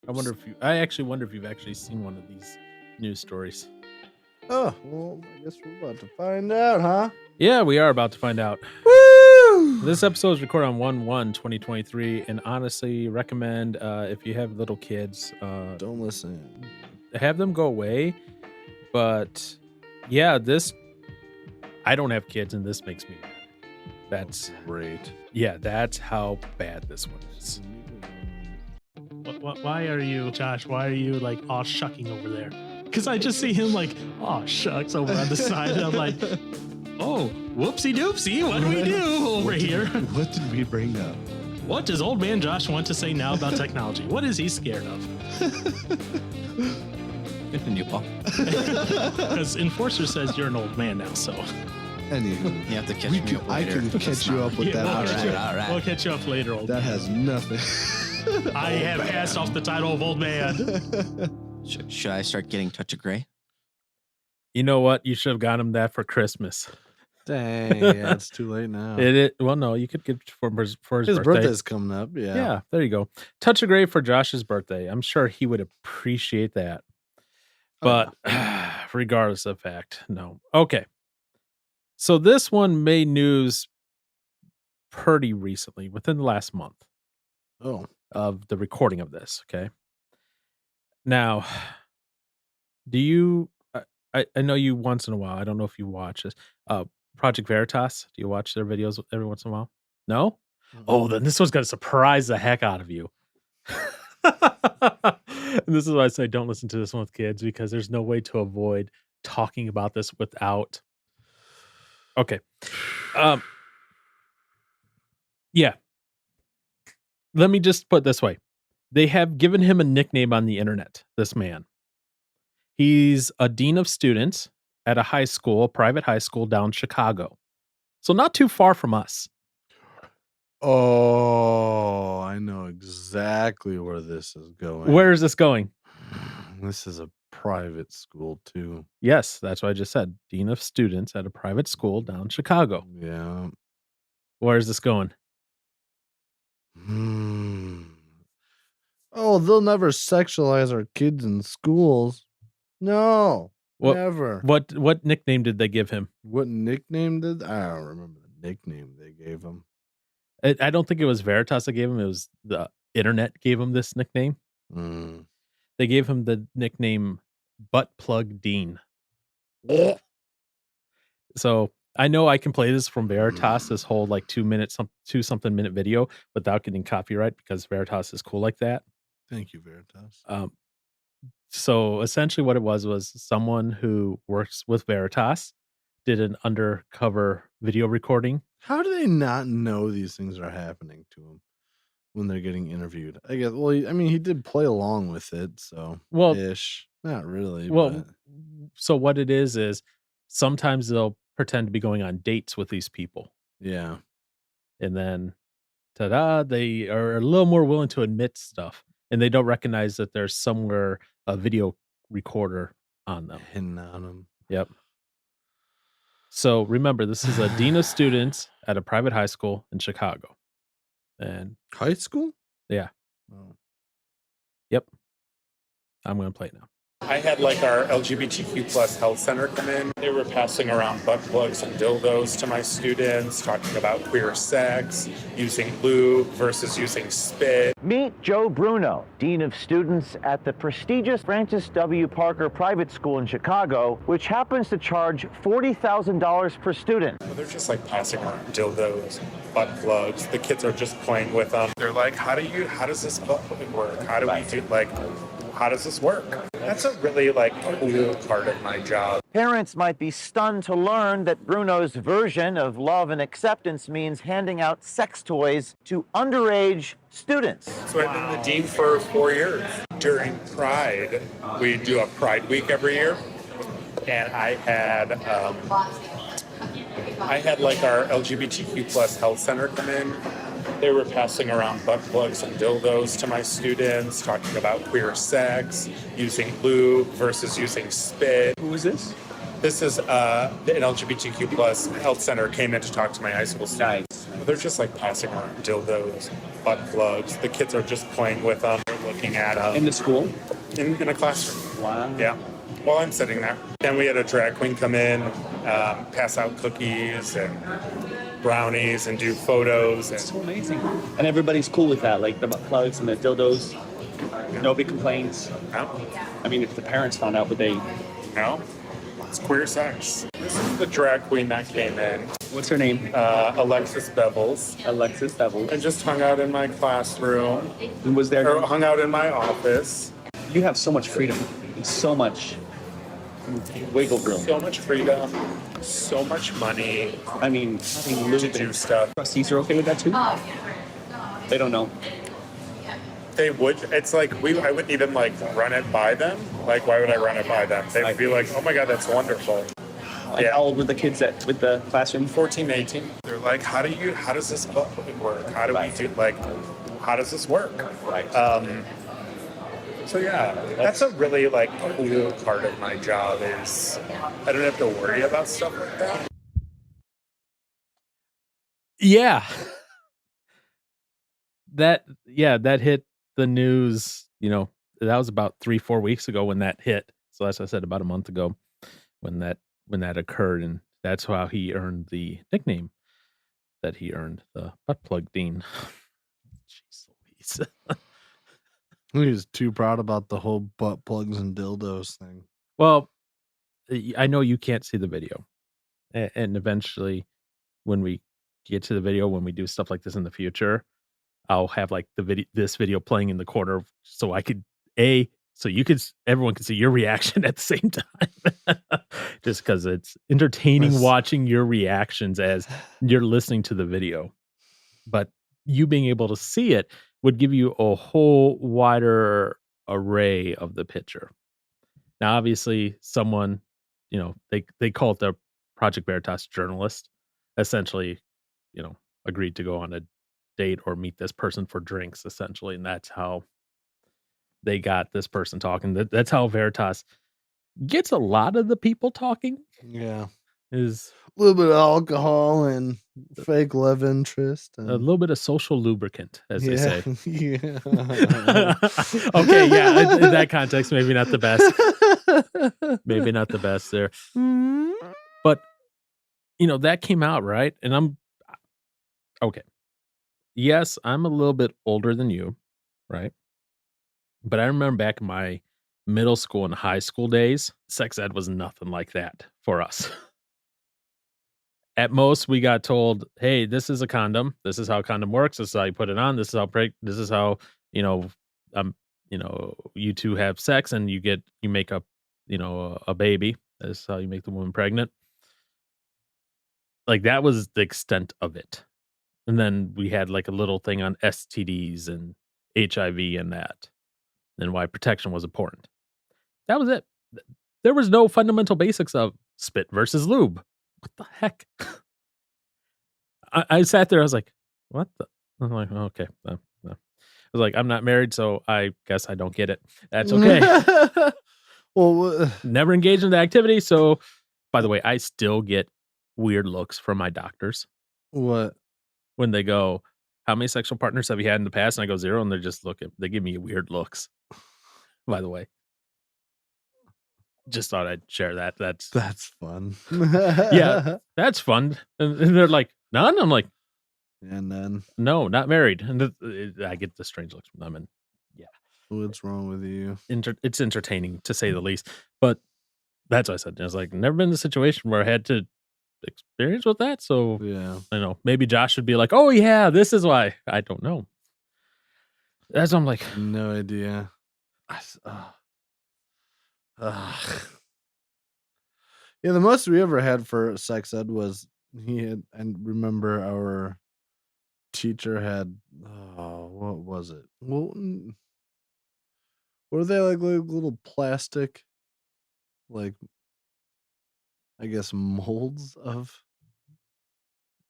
I actually wonder if you've actually seen one of these news stories. Oh, well, I guess we're about to find out, huh? Yeah, we are about to find out. Woo! This episode is recorded on 1/1/2023, and honestly, recommend if you have little kids, Don't listen. have them go away. But yeah, I don't have kids, and this makes me mad. That's Great. yeah, that's how bad this one is. Why are you, Josh? Why are you like all shucking over there? Because I just see him like, oh shucks, over on the side. And I'm like, oh, whoopsie doopsie. What do we do over here? What did we bring up? What does old man Josh want to say now about technology? What is he scared of? Continue, Paul. Because Enforcer says you're an old man now, so Anywho, You have to catch me up I later. can catch you up with Yeah, that. we'll catch you- all right. we'll catch you up later, old That man. has nothing. I have passed off the title of old man. Should I start getting Touch of Grey? You know what? You should have gotten him that for Christmas. Dang, yeah, it's too late now. Well, no, you could get it for his His birthday. birthday's coming up. Yeah, there you go. Touch of Grey for Josh's birthday. I'm sure he would appreciate that. But regardless of fact, no. Okay. So this one made news pretty recently, within the last month Oh, of the recording of this. Okay. Now, do you? I know you once in a while. I don't know if you watch this. Project Veritas. Do you watch their videos every once in a while? No. Oh, then this one's gonna surprise the heck out of you. And this is why I say don't listen to this one with kids, because there's no way to avoid talking about this without. Okay. Yeah. Let me just put it this way. They have given him a nickname on the internet, this man. He's a dean of students at a private high school down in Chicago. So not too far from us. Oh, I know exactly where this is going. Where is this going? This is a private school too. Yes, that's what I just said. Dean of students at a private school down in Chicago. Yeah. Where is this going? Oh, they'll never sexualize our kids in schools. No, never. What nickname did they give him? What nickname did I don't remember the nickname they gave him. I don't think it was Veritas that gave him. It was the internet gave him this nickname. They gave him the nickname Butt Plug Dean. So I know I can play this from Veritas, this whole like 2 minute, 2 something minute video without getting copyright, because Veritas is cool like that. Thank you, Veritas. So essentially what it was someone who works with Veritas did an undercover video recording. How do they not know these things are happening to them when they're getting interviewed? I guess. Well, I mean, he did play along with it, so ish. Not really. Well, so what it is sometimes they'll pretend to be going on dates with these people. Yeah. And then, ta-da, they are a little more willing to admit stuff. And they don't recognize that there's somewhere a video recorder on them. Hidden on them. Yep. So remember, this is a dean of students at a private high school in Chicago. And high school? Yeah. Oh. Yep. I'm going to play it now. I had like our LGBTQ plus health center come in. They were passing around butt plugs and dildos to my students, talking about queer sex, using lube versus using spit. Meet Joe Bruno, Dean of Students at the prestigious Francis W. Parker Private School in Chicago, which happens to charge $40,000 per student. They're just like passing around dildos, butt plugs. The kids are just playing with them. They're like, how does this butt plug work? How does this work? That's a really cool part of my job. Parents might be stunned to learn that Bruno's version of love and acceptance means handing out sex toys to underage students. So I've been the dean for 4 years. During Pride, we do a Pride Week every year, and I had like our LGBTQ plus health center come in. They were passing around butt plugs and dildos to my students, talking about queer sex, using lube versus using spit. Who is this? This is an LGBTQ plus health center came in to talk to my high school students. They're just like passing around dildos, butt plugs. The kids are just playing with them. They're looking looking at In the school? in a classroom. Wow. Yeah. While I'm sitting there. Then we had a drag queen come in, pass out cookies and brownies and do photos. It's so amazing. And everybody's cool with that, like the butt plugs and the dildos. Nobody complains. No. I mean, if the parents found out, would they? No. It's queer sex. This is the drag queen that came in. What's her name? Alexis Bevels. Alexis Devil. And just hung out in my classroom. And was there? Or hung out in my office. You have so much freedom and so much wiggle room. So much freedom. So much money. I mean, having To do stuff. trustees are okay with that too? They don't know. They would. It's like I wouldn't even like run it by them. Like, why would I run it by them? They would be like, "Oh my god, that's wonderful." Like, how old were the kids with the classroom? 14, 18. They're like, how does this work? How do we do, like, how does this work? Right. So yeah, that's a really like cool part of my job is I don't have to worry about stuff like that. Yeah. That hit the news, that was about 3-4 weeks ago when that hit. So as I said, about a month ago when that occurred, and that's how he earned the nickname that he earned, the butt plug Dean. Jeez Louise. He was too proud about the whole butt plugs and dildos thing. Well, I know you can't see the video. And eventually when we get to the video, when we do stuff like this in the future, I'll have like this video playing in the corner so I could everyone can see your reaction at the same time. Just because it's entertaining watching your reactions as you're listening to the video. But you being able to see it would give you a whole wider array of the picture. Now, obviously, someone, they call it the Project Veritas journalist, essentially, agreed to go on a date or meet this person for drinks, essentially. And that's how they got this person talking. That's how Veritas gets a lot of the people talking. Yeah. Is a little bit of alcohol and fake love interest. And a little bit of social lubricant, as they say. Yeah. Okay, yeah. In that context, maybe not the best. Maybe not the best there. But, that came out, right? And I'm okay. Yes, I'm a little bit older than you, right? But I remember back in my middle school and high school days, sex ed was nothing like that for us. At most, we got told, "Hey, this is a condom. This is how a condom works. This is how you put it on. This is how you two have sex, and you make a baby. This is how you make the woman pregnant." Like that was the extent of it. And then we had like a little thing on STDs and HIV and that, and why protection was important. That was it. There was no fundamental basics of spit versus lube. What the heck? I sat there. I was like, "What the?" I'm like, "Okay." I was like, "I'm not married, so I guess I don't get it. That's okay." Well, never engaged in the activity. So, by the way, I still get weird looks from my doctors. What? When they go, "How many sexual partners have you had in the past?" And I go 0, and they're just looking. They give me weird looks. By the way. Just thought I'd share that. That's fun. Yeah, that's fun. And they're like, "None?" I'm like, and then "No, not married." And I get the strange looks from them. And yeah. What's wrong with you? It's entertaining, to say the least. But that's what I said. I was like, never been in a situation where I had to experience with that. So, yeah. I know. Maybe Josh would be like, "Oh, yeah, this is why." I don't know. That's what I'm like. No idea. Yeah, the most we ever had for sex ed was and remember our teacher had, what was it? Well, were they like little plastic, like, I guess, molds of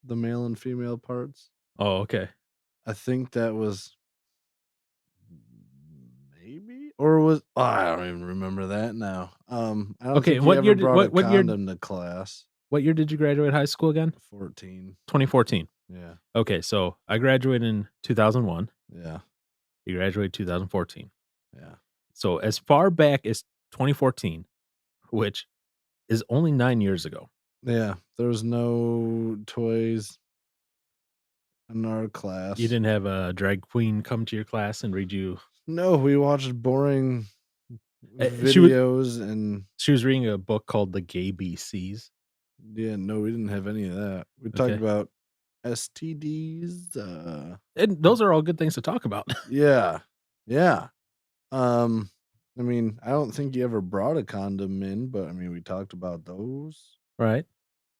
the male and female parts? Oh, okay. I think that was maybe, or was I don't even remember that now. I don't Okay, think what he ever year did- brought what- a what year- condom to class. What year did you graduate high school again? 14. 2014. Yeah. Okay, so I graduated in 2001. Yeah. You graduated 2014. Yeah. So as far back as 2014, which is only 9 years ago. Yeah. There was no toys in our You class. didn't have a drag queen come to your class and read you. No, we watched boring She was videos and reading a book called The Gay BCs. yeah, no, we didn't have any of that. We talked Okay. about STDs. And those are all good things to talk about. Yeah. Yeah. Um, I mean, I don't think you ever brought a condom in, but I mean, we talked about those. Right?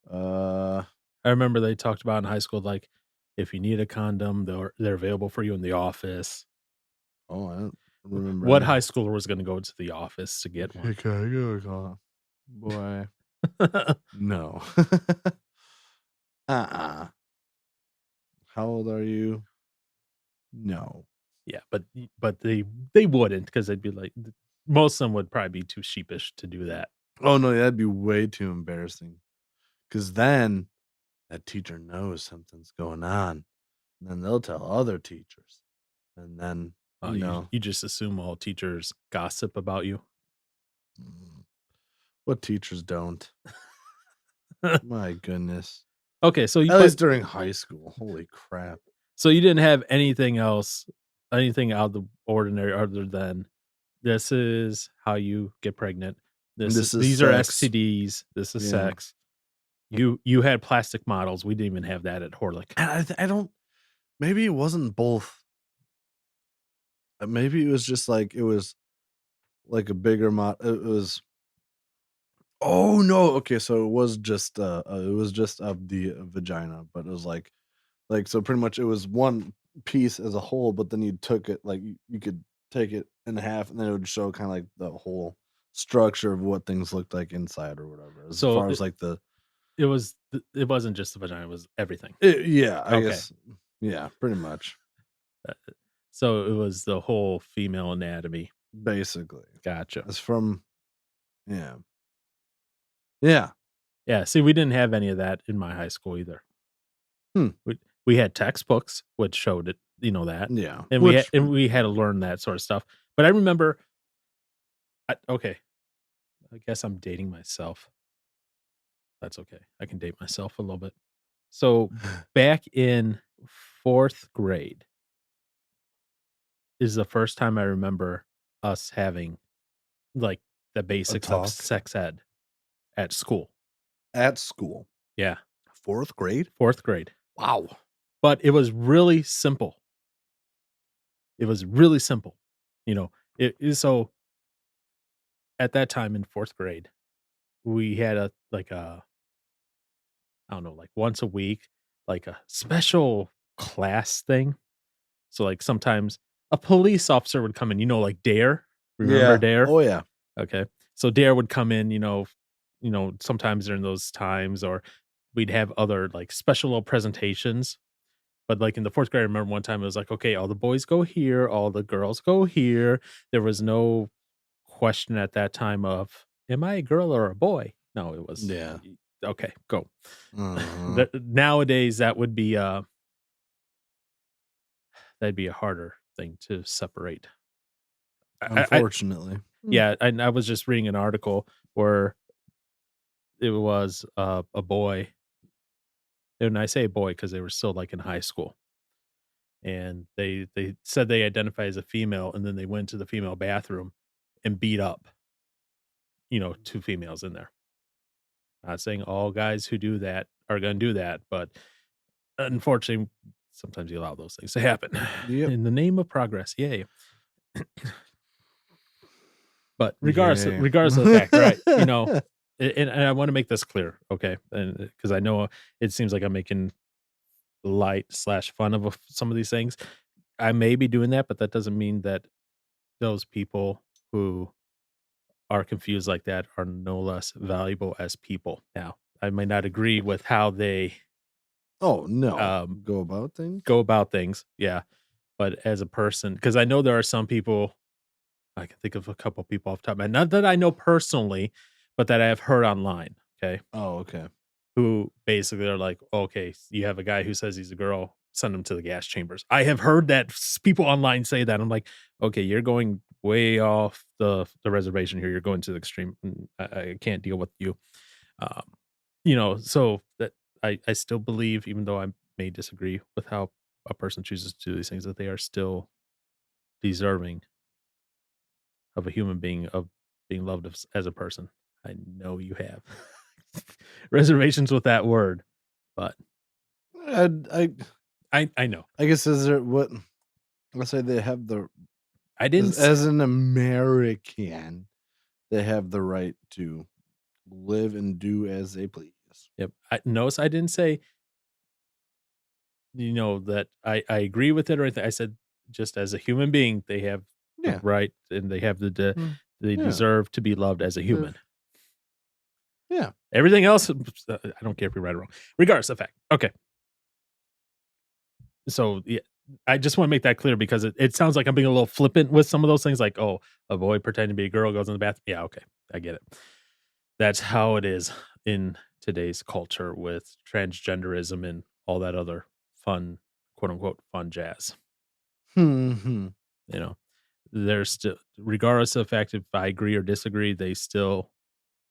Uh, I remember they talked about in high school, like, if you need a condom, they're available for you in the office. oh, I don't remember What any. high schooler was gonna go to the office to get Hey, one? can I get a condom? Boy, no. uh-uh. How old are you? No. Yeah, but they wouldn't, because 'cause they'd be like most of them would probably be too sheepish to do that. Oh no, that'd be way too embarrassing. Cause then that teacher knows something's going on. And then they'll tell other teachers. And then, Oh, you just assume all teachers gossip about you? mm, what teachers don't? My goodness. Okay, At least during high school. Holy crap. so you didn't have anything else, anything out of the ordinary other than, "This is how you get pregnant. This is These are sex. STDs. This is Yeah. sex." You had plastic models. We didn't even have that at Horlick. And I don't, maybe it wasn't both. Maybe it was just like, it was like a bigger it was, oh no. Okay. So it was just of the vagina, but it was like, so pretty much it was one piece as a whole, but then you took it, like you could take it in half and then it would show kind of like the whole structure of what things looked like inside or whatever. As So far as like it wasn't just the vagina, it was everything. yeah, I Okay. guess. Yeah, pretty much. Uh, so it was the whole female anatomy. Basically. Gotcha. It's from, yeah. Yeah. Yeah, see, we didn't have any of that in my high school either. Hmm. We had textbooks which showed it, that, Yeah. and we had to learn that sort of stuff. But I remember okay, I guess I'm dating myself. That's okay. I can date myself a little bit. So, back in 4th grade is the first time I remember us having, like, the a basics of talk sex ed at school. at school. Yeah, 4th grade? 4th grade. Wow. But it was really simple. It was really simple. So at that time in 4th grade, we had I don't know, like once a week, like a special class thing. So like sometimes a police officer would come in, like Dare. Remember Yeah. Dare? Oh yeah. Okay. So Dare would come in, sometimes during those times, or we'd have other like special little presentations. But like in the 4th grade, I remember one time it was like, okay, all the boys go here, all the girls go here. There was no question at that time of, am I a girl or a boy? No, it was Yeah. okay, go. Uh-huh. Nowadays that would be that'd be a harder thing to separate. Unfortunately. Yeah, and I was just reading an article where it was a boy, and I say boy because they were still like in high school, and they said they identify as a female, and then they went to the female bathroom and beat up, 2 females in there. Not saying all guys who do that are gonna do that, but unfortunately, sometimes you allow those things to happen Yep. in the name of progress. Yay! But Yay. regardless of the fact, right? And I want to make this clear, okay? And because I know it seems like I'm making light slash fun of some of these things. I may be doing that, but that doesn't mean that those people who are confused like that are no less valuable as people. Now, I may not agree with how they Oh no. um, Go about things? go about things, yeah. But as a person, because I know there are some people, I can think of a couple people off the top of my head, not that I know personally, but that I have heard online, okay, Oh, okay. who basically are like, okay, you have a guy who says he's a girl, send them to the gas chambers. I have heard that people online say that. I'm like, okay, you're going way off the reservation here. You're going to the extreme. I can't deal with you. Um, so that I still believe, even though I may disagree with how a person chooses to do these things, that they are still deserving of a human being, of being loved as a person. I know you have reservations with that word, but I I I know. I guess is there what let's say they have the I didn't as an American, they have the right to live and do as they please. Yep. Notice I didn't say, that I agree with it or anything. I said just as a human being, they have the Yeah. right and they have Mm, they yeah. deserve to be loved as a human. Yeah. Everything else, I don't care if you're right or wrong. Regardless of fact. Okay. So yeah, I just want to make that clear because it sounds like I'm being a little flippant with some of those things, like, oh, a boy pretending to be a girl goes in the bathroom. Yeah, okay. I get it. That's how it is in today's culture with transgenderism and all that other fun, quote unquote, fun jazz. Hmm. You know, there's still, regardless of the fact if I agree or disagree, they still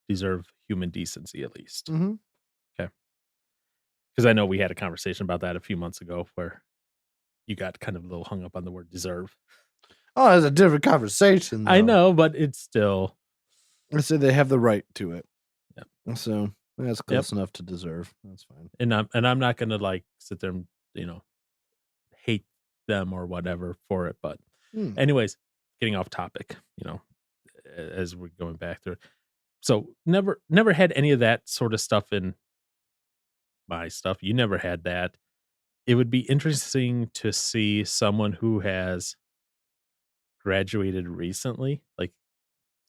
deserve human decency at least. Hmm. Okay. Because I know we had a conversation about that a few months ago where you got kind of a little hung up on the word deserve. Oh, that's a different conversation. I Though. know, but it's still, I say they have the right to it. Yep. So that's Yep. close enough to deserve. That's fine. and I'm not gonna like sit there and, hate them or whatever for it. But Hmm. anyways, getting off topic, as we're going back through it. So never had any of that sort of stuff in my stuff. You never had that. It would be interesting to see someone who has graduated recently. Like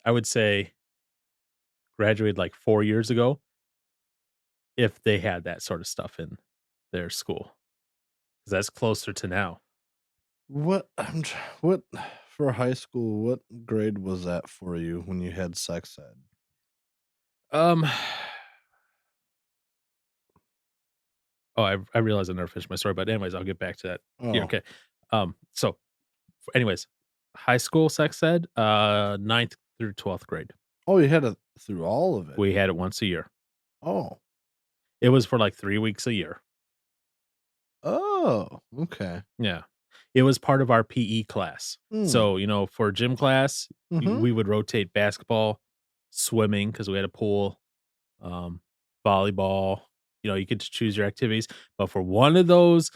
I would say graduated like 4 years ago, if they had that sort of stuff in their school. Because that's closer to now. What for high school? What grade was that for you when you had sex ed? Um Oh, I realized I never finished my story, but anyways, I'll get back to that. Yeah, Oh, okay. So anyways, high school sex ed, 9th through 12th grade. oh, you had it through all of it. We had it once a year. Oh, It was for like 3 weeks a year. oh, okay. Yeah. It was part of our PE class. Hmm. So, for gym class, Mhm. we would rotate basketball, swimming because we had a pool, um, volleyball. You could choose your activities. But for one of those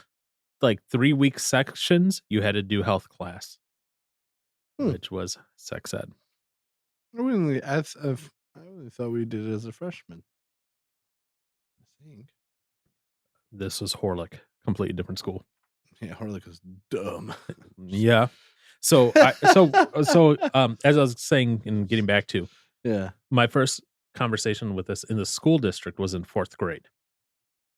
like 3-week sections, you had to do health class, Hmm. which was sex ed. I really thought we did it as a freshman. I think. This was Horlick, completely different school. Yeah, Harlick is dumb. Yeah. As I was saying and getting back to, Yeah. my first conversation with this in the school district was in 4th grade.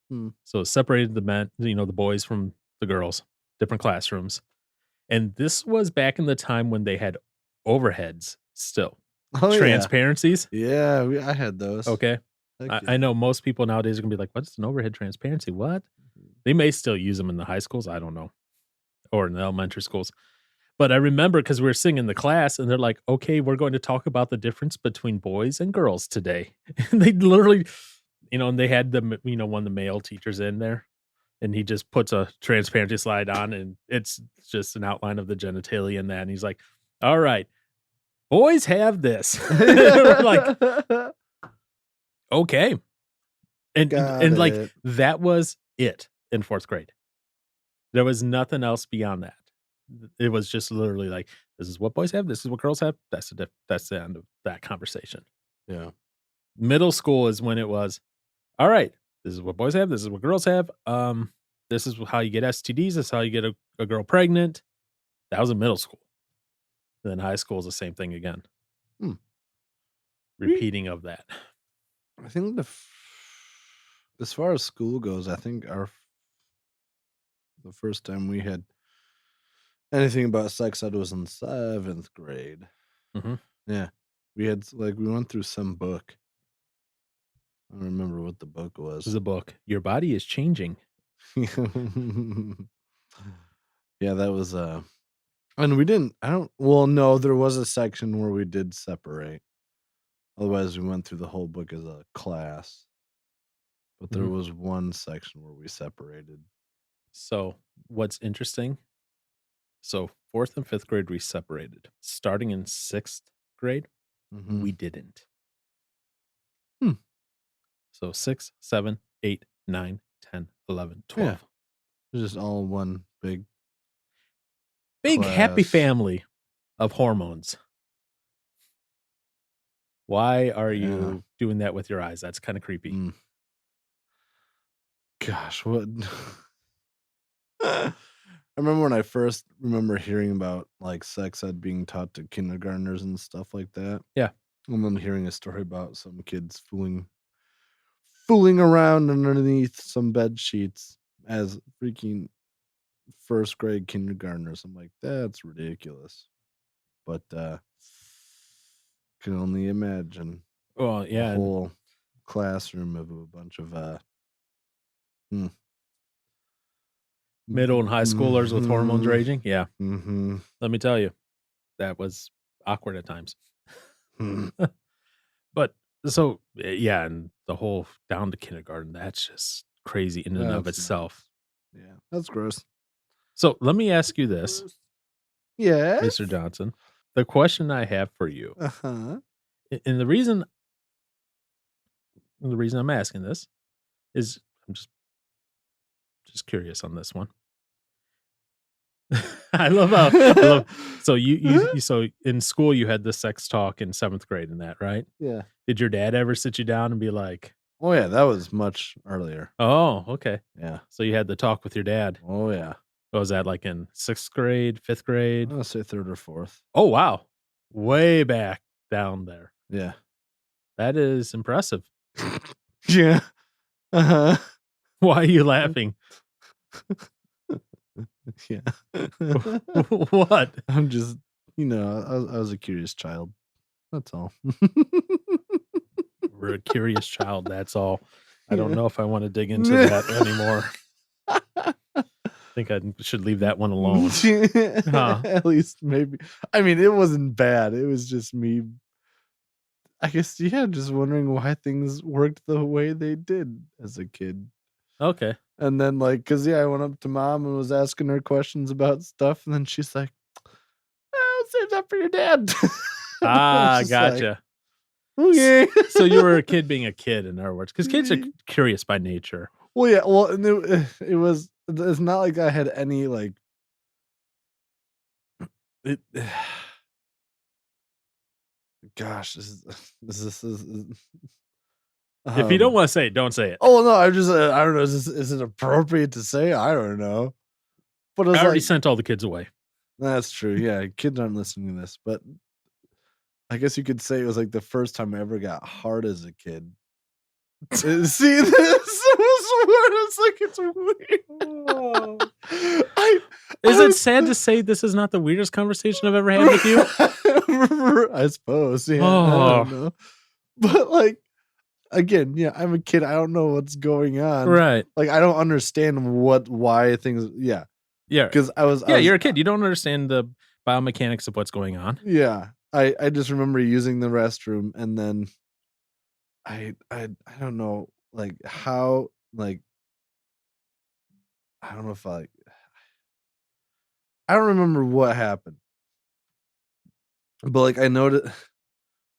Hmm. So it separated the men, the boys from the girls, different classrooms. And this was back in the time when they had overheads still. Oh yeah. Transparencies. Yeah, I had those. Okay. Heck I yeah. know most people nowadays are gonna be like, "What's an overhead transparency? What?" They may still use them in the high schools. I don't know, or in the elementary schools. But I remember because we were sitting in the class, and they're like, "Okay, we're going to talk about the difference between boys and girls today." And they literally, and they had one of the male teachers in there, and he just puts a transparency slide on, and it's just an outline of the genitalia and that. And he's like, "All right, boys have this." We're like, okay. Got And like it. that was it in 4th grade. There was nothing else beyond that. It was just literally like, this is what boys have, this is what girls have. That's the end of that conversation. Yeah. Middle school is when it was, all right, this is what boys have, this is what girls have. This is how you get STDs, this is how you get a girl pregnant. That was in middle school. Then high school is the same thing again. Hmm. Repeating of that. I think as far as school goes, I think the first time we had anything about sex ed was in 7th grade. Mhm. Yeah. We went through some book. I don't remember what the book This was. is a book. Your body is changing. Yeah, that was and we didn't I don't well no, there was a section where we did separate. Otherwise we went through the whole book as a class. But there Mhm. was one section where we separated. So, what's interesting, so 4th and 5th grade, we separated. Starting in 6th grade, Mhm. we didn't. Hmm. So 6, 7, 8, 9, 10, 11, Yeah. 12. It was just all one big Big happy class. family of hormones. Why are Yeah. you doing that with your eyes? That's kinda creepy. Mm. Gosh, what I remember when I first remember hearing about, like, sex ed being taught to kindergartners and stuff like that. Yeah. And then hearing a story about some kids fooling around underneath some bed sheets as freaking first grade kindergartners. I'm like, "That's ridiculous." But, can only imagine Well, a yeah, and whole classroom of a bunch of, hmm. middle and high schoolers with hormones Mhm. raging, yeah. Mhm. Let me tell you, that was awkward at times. Hmm. But so, yeah, and the whole down to kindergarten, that's just crazy in and of That's itself. nuts. Yeah, that's gross. So, let me ask you this, Gross. Yes? Mr. Johnson. The question I have for you, Uh-huh. and the reason I'm asking this is I'm just curious on this one. I love so so in school you had the sex talk in 7th grade and that, right? Yeah. Did your dad ever sit you down and be like, Oh, yeah, that was much earlier. "Oh, okay." Yeah. So you had the talk with your dad. Oh, yeah. What was that, like, in 6th grade, 5th grade? I'll say 3rd or 4th. Oh, wow. Way back down there. Yeah. That is impressive. Yeah. Uh-huh. Why are you laughing? Yeah. What? I'm just, I was a curious child. That's all. We're a curious child, that's all. I don't Yeah. know if I wanna dig into that anymore. Think I should leave that one alone. Huh. At least maybe. I mean, it wasn't bad. It was just me, I guess, yeah, just wondering why things worked the way they did as a kid. Okay. And then, like, cause yeah, I went up to mom and was asking her questions about stuff, and then she's like, "I'll save that for your dad." And I was Ah, just like, gotcha. "Okay." So you were a kid being a kid, in other words, because kids are curious by nature. Well, yeah, well, and it was it's not like I had any, like it gosh, this is If you don't um wanna say it, don't say it. oh, no, I just, I don't know, is it appropriate to say? I don't know. But it's I already like sent all the kids away. that's true, yeah, kids aren't listening to this, but I guess you could say it was, like, the first time I ever got hard as a kid. See, this was what it's like, it's weird. I Is I it was sad to say this is not the weirdest conversation I've ever had with you? I suppose, yeah, I Oh. don't know. But, like, again, yeah, I'm a kid, I don't know what's going on. Right. Like, I don't understand why things yeah, Yeah. 'cause I Yeah, was you're a kid. You don't understand the biomechanics of what's going on. yeah, I just remember using the restroom, and then I don't know, like, how, like I don't know if I don't remember what happened, but, like, I noticed.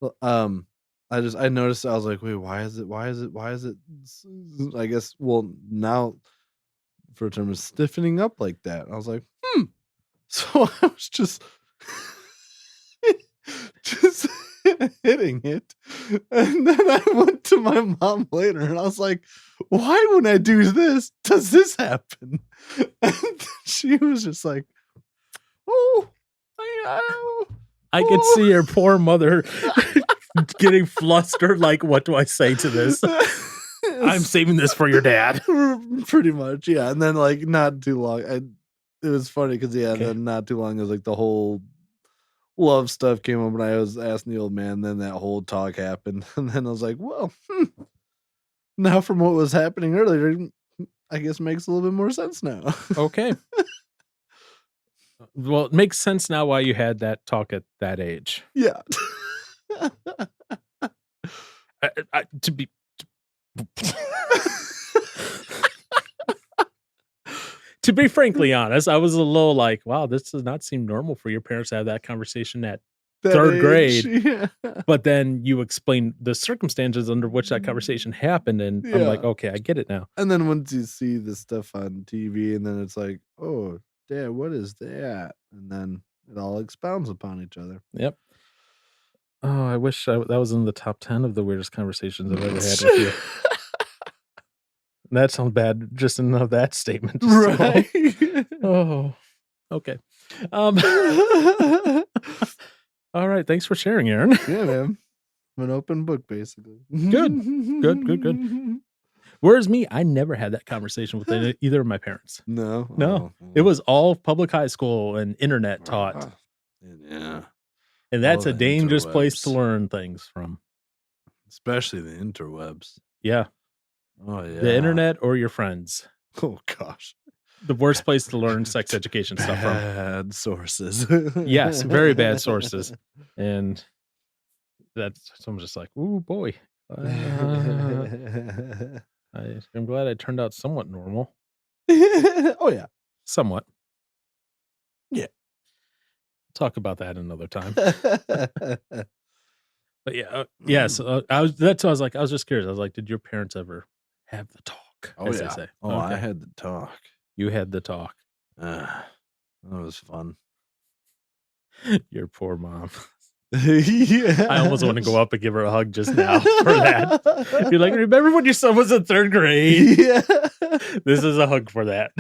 Well, I noticed I was like, "Wait, why is it I guess, well, now for a term is stiffening up like that." I was like, "Hmm." So I was just hitting it, and then I went to my mom later, and I was like, "Why when I do this, does this happen?" And she was just like, "Oh, I could see your poor mother getting flustered, like, "What do I say to this? I'm saving this for your dad." Pretty much, yeah, and then, like, not too long it was funny because yeah, Okay. then not too long, it was, like, the whole love stuff came up, and I was asking the old man, then that whole talk happened, and then I was like, "Well, now from what was happening earlier, I guess makes a little bit more sense now. Okay. Well, it makes sense now why you had that talk at that age. Yeah. To be to be frankly honest, I was a little like, wow, this does not seem normal for your parents to have that conversation at That third age, grade. yeah. But then you explain the circumstances under which that conversation happened, and I'm like, Yeah. okay, I get it now. And then once you see the stuff on TV, and then it's like, oh, Dad, what is that? And then it all expounds upon each other. Yep. Oh, I wish that was in the top 10 of the weirdest conversations I've ever had with you. That sounds bad just in of that statement. So- Right. Oh, okay. All right. Thanks for sharing, Aaron. Yeah, man. I'm an open book, basically. Good. Whereas me, I never had that conversation with either of my parents. No. No, Oh, it was all public high school and internet taught. Yeah. And that's all a the dangerous place to interwebs. learn things from. Especially the interwebs. Yeah. Oh, yeah. The internet or your friends. Oh, gosh. The worst place to learn sex education stuff from. Bad sources. Yes, very bad sources. And that's, so I'm just like, ooh, boy. I'm glad I turned out somewhat normal. Oh, yeah. Somewhat. Yeah. Talk about that another time. But yeah, yes. I was just curious. I was like, did your parents ever have the talk? Oh, as yeah. they say? Oh, I Okay. had the talk. You had the talk. That was fun. Your poor mom. Yeah. I almost want to go up and give her a hug just now for that. You're like, remember when your son was in third grade? Yeah. This is a hug for that.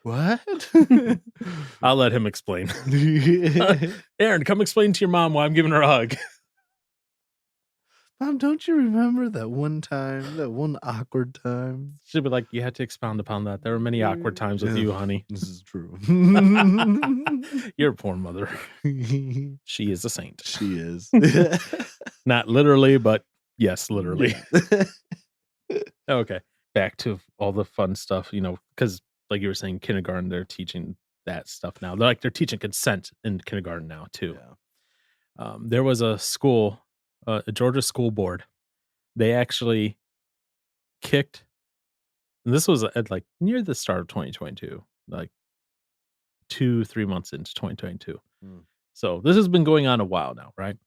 What? I'll let him explain. Aaron, come explain to your mom why I'm giving her a hug. Mom, don't you remember that one time, that one awkward time? She'll be like, you had to expound upon that. There were many awkward times with Yeah. you, honey. This is true. Your poor mother. She is a saint. She is. Not literally, but yes, literally. Okay. Back to all the fun stuff, because like you were saying, kindergarten, they're teaching that stuff now. They're teaching consent in kindergarten now, too. Yeah. There was a school, a Georgia school board. They actually kicked, and this was at like near the start of 2022, like 2-3 months into 2022. So this has been going on a while now, right?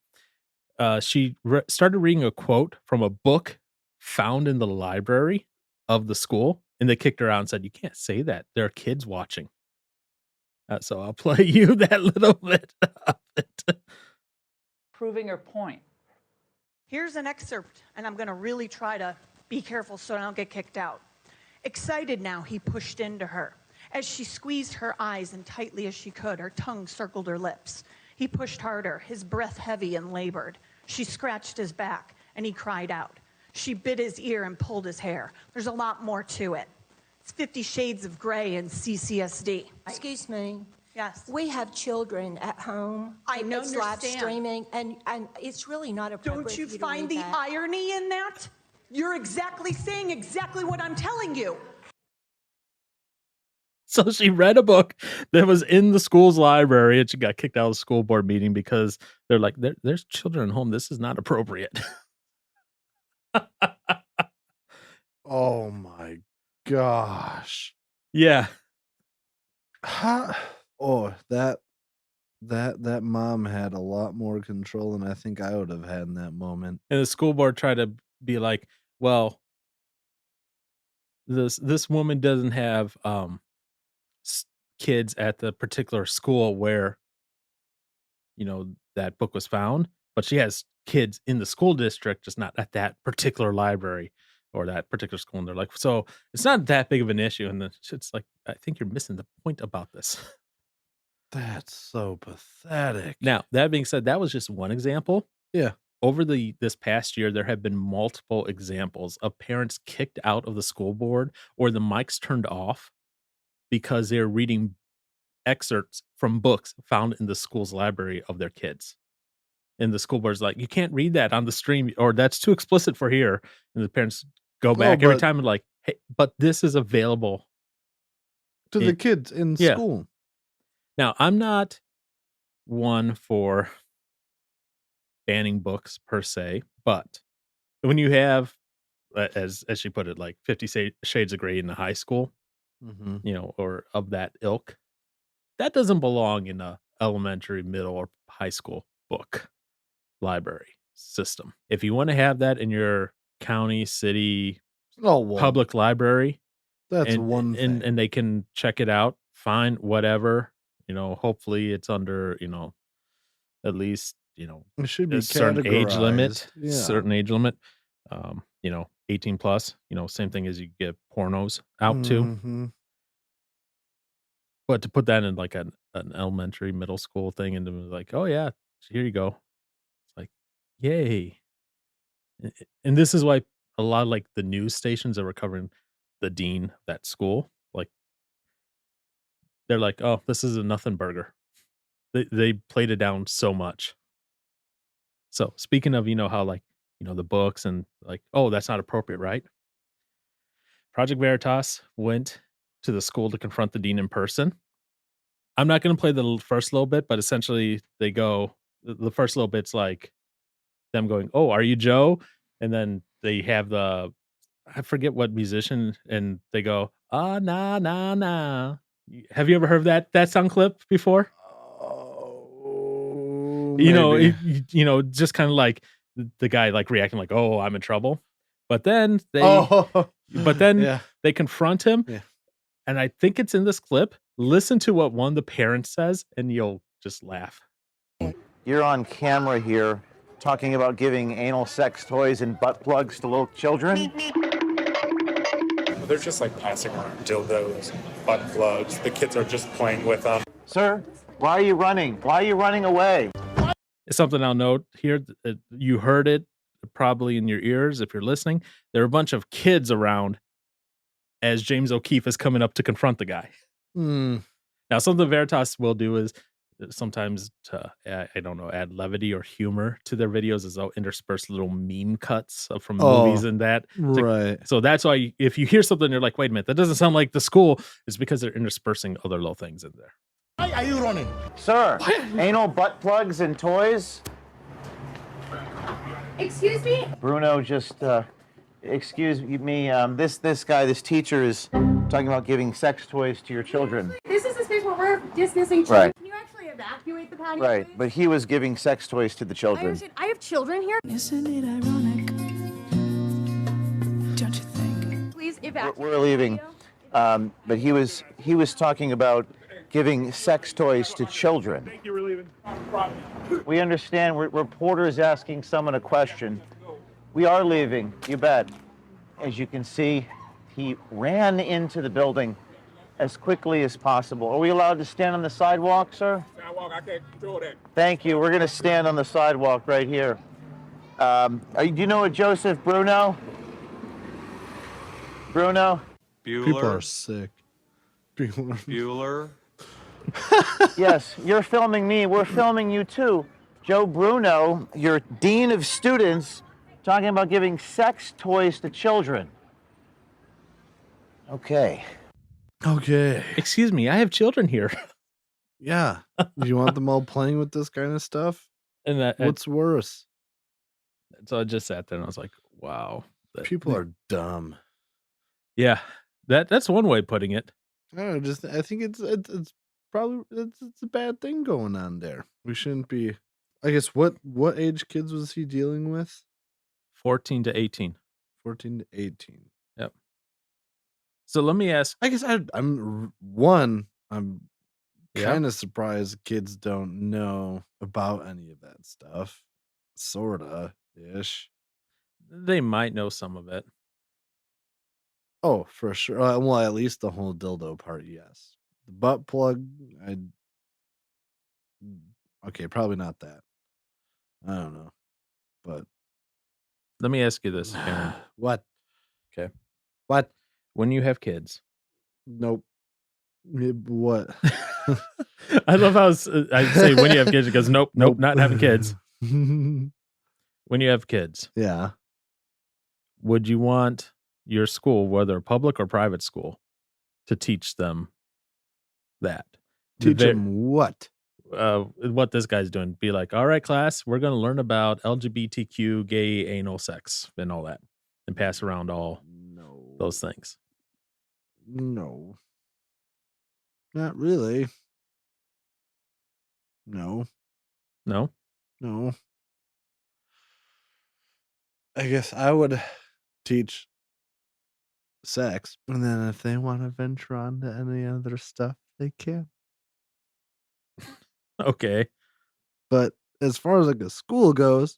She started reading a quote from a book found in the library of the school, and they kicked her out and said, you can't say that. There are kids watching. So I'll play you that little bit of it. Proving her point. Here's an excerpt, and I'm going to really try to be careful so I don't get kicked out. Excited now, he pushed into her. As she squeezed her eyes and tightly as she could, her tongue circled her lips. He pushed harder, his breath heavy and labored. She scratched his back, and he cried out. She bit his ear and pulled his hair. There's a lot more to it. It's 50 Shades of Grey and CCSD. Excuse me. Yes. We have children at home. I It's live understand. streaming, and it's really not appropriate. Don't you for to find read the that. irony in that? You're exactly saying exactly what I'm telling you. So she read a book that was in the school's library, and she got kicked out of the school board meeting because they're like, there's children at home. This is not appropriate. Oh my gosh. Yeah. Oh, that mom had a lot more control than I think I would have had in that moment. And the school board tried to be like, well, this woman doesn't have kids at the particular school where that book was found, but she has kids in the school district, just not at that particular library or that particular school. And they're like, so it's not that big of an issue. And it's like, I think you're missing the point about this. That's so pathetic. Now, that being said, that was just one example. Yeah. Over this past year, there have been multiple examples of parents kicked out of the school board or the mics turned off because they're reading excerpts from books found in the school's library of their kids. And the school board's like, you can't read that on the stream, or that's too explicit for here. And the parents go back every but- time and like, Hey, but this is available To the kids in yeah. school. Now, I'm not one for banning books per se, but when you have, as she put it, like 50 Shades of Grey in the high school, Mhm. or of that ilk, that doesn't belong in a elementary, middle, or high school book library system. If you want to have that in your county, city, Oh, well, public library, that's and one thing. and they can check it out, fine, whatever. Hopefully it's under, at least, It should a be certain age limit, categorized. Yeah. 18 plus, same thing as you get pornos out to. Mhm. But to put that in like an elementary, middle school thing and to be like, oh yeah, here you go. It's like, yay. And this is why a lot of like the news stations that were covering the dean of that school, like they're like, oh, this is a nothing burger. They played it down so much. So speaking of, how like, the books and like, oh, that's not appropriate, right? Project Veritas went to the school to confront the dean in person. I'm not going to play the first little bit, but essentially they go, the first little bit's like them going, oh, are you Joe? And then they have I forget what musician, and they go, ah, nah, nah, nah. Have you ever heard that sound clip before? Oh, It, maybe. just kind of like the guy like reacting like, oh, I'm in trouble. But then Oh, yeah. they confront him, Yeah. and I think it's in this clip. Listen to what one of the parents says, and you'll just laugh. You're on camera here talking about giving anal sex toys and butt plugs to little children. They're just like passing around dildos, butt plugs. The kids are just playing with them. Sir, why are you running? Why are you running away? It's something I'll note here. You heard it probably in your ears if you're listening. There are a bunch of kids around as James O'Keefe is coming up to confront the guy. Mm. Now, something Veritas will do is sometimes to, I don't know, add levity or humor to their videos is they'll intersperse little meme cuts from movies and that. Right. So that's why if you hear something, you're like, wait a minute, that doesn't sound like the school. It's because they're interspersing other little things in there. Why are you running? Sir, anal butt plugs and toys? Excuse me? Bruno, just, excuse me, this guy, this teacher is talking about giving sex toys to your children. This is the space where we're dismissing children. Right. Can you actually evacuate the patio? Right, please? but he was giving sex toys to the I children. understand. I have children here. Isn't it ironic? Don't you think? Please evacuate. We're leaving. the But he was talking about giving sex toys to children. Thank you for leaving. We understand. Reporters asking someone a question. We are leaving. You bet. As you can see, he ran into the building as quickly as possible. Are we allowed to stand on the sidewalk, sir? Sidewalk, I can't control that. Thank you. We're going to stand on the sidewalk right here. Do you know a Joseph Bruno? Bruno? People are sick. Bueller. Yes, you're filming me. We're filming you too. Joe Bruno, your dean of students, talking about giving sex toys to children. Okay. Okay. Excuse me, I have children here. Yeah. Do you want them all playing with this kind of stuff? And What's worse? so I just sat there and I was like, wow. People are dumb. Yeah. That's one way of putting it. I don't know, I think it's probably it's a bad thing going on there. We shouldn't be. I guess what age kids was he dealing with? 14 to 18. 14 to 18. Yep. So let me ask. I guess I'm Yeah. kind of surprised kids don't know about any of that stuff. Sorta ish. They might know some of it. Oh, for sure. Well, at least the whole dildo part, yes. The butt plug, okay, probably not that. I don't know, but Let me ask you this, Karen. what? Okay. What? When you have kids. Nope. What? I love how I say when you have kids, it goes, nope, not having kids. When you have kids, Yeah. would you want, your school, whether public or private school, to teach them that. Teach them what? What this guy's doing. Be like, all right, class, we're going to learn about LGBTQ, gay, anal sex, and all that, and pass around all those things. No. Not really. No. No? No. I guess I would teach sex, and then if they want to venture on to any other stuff, they can. Okay. But as far as like a school goes,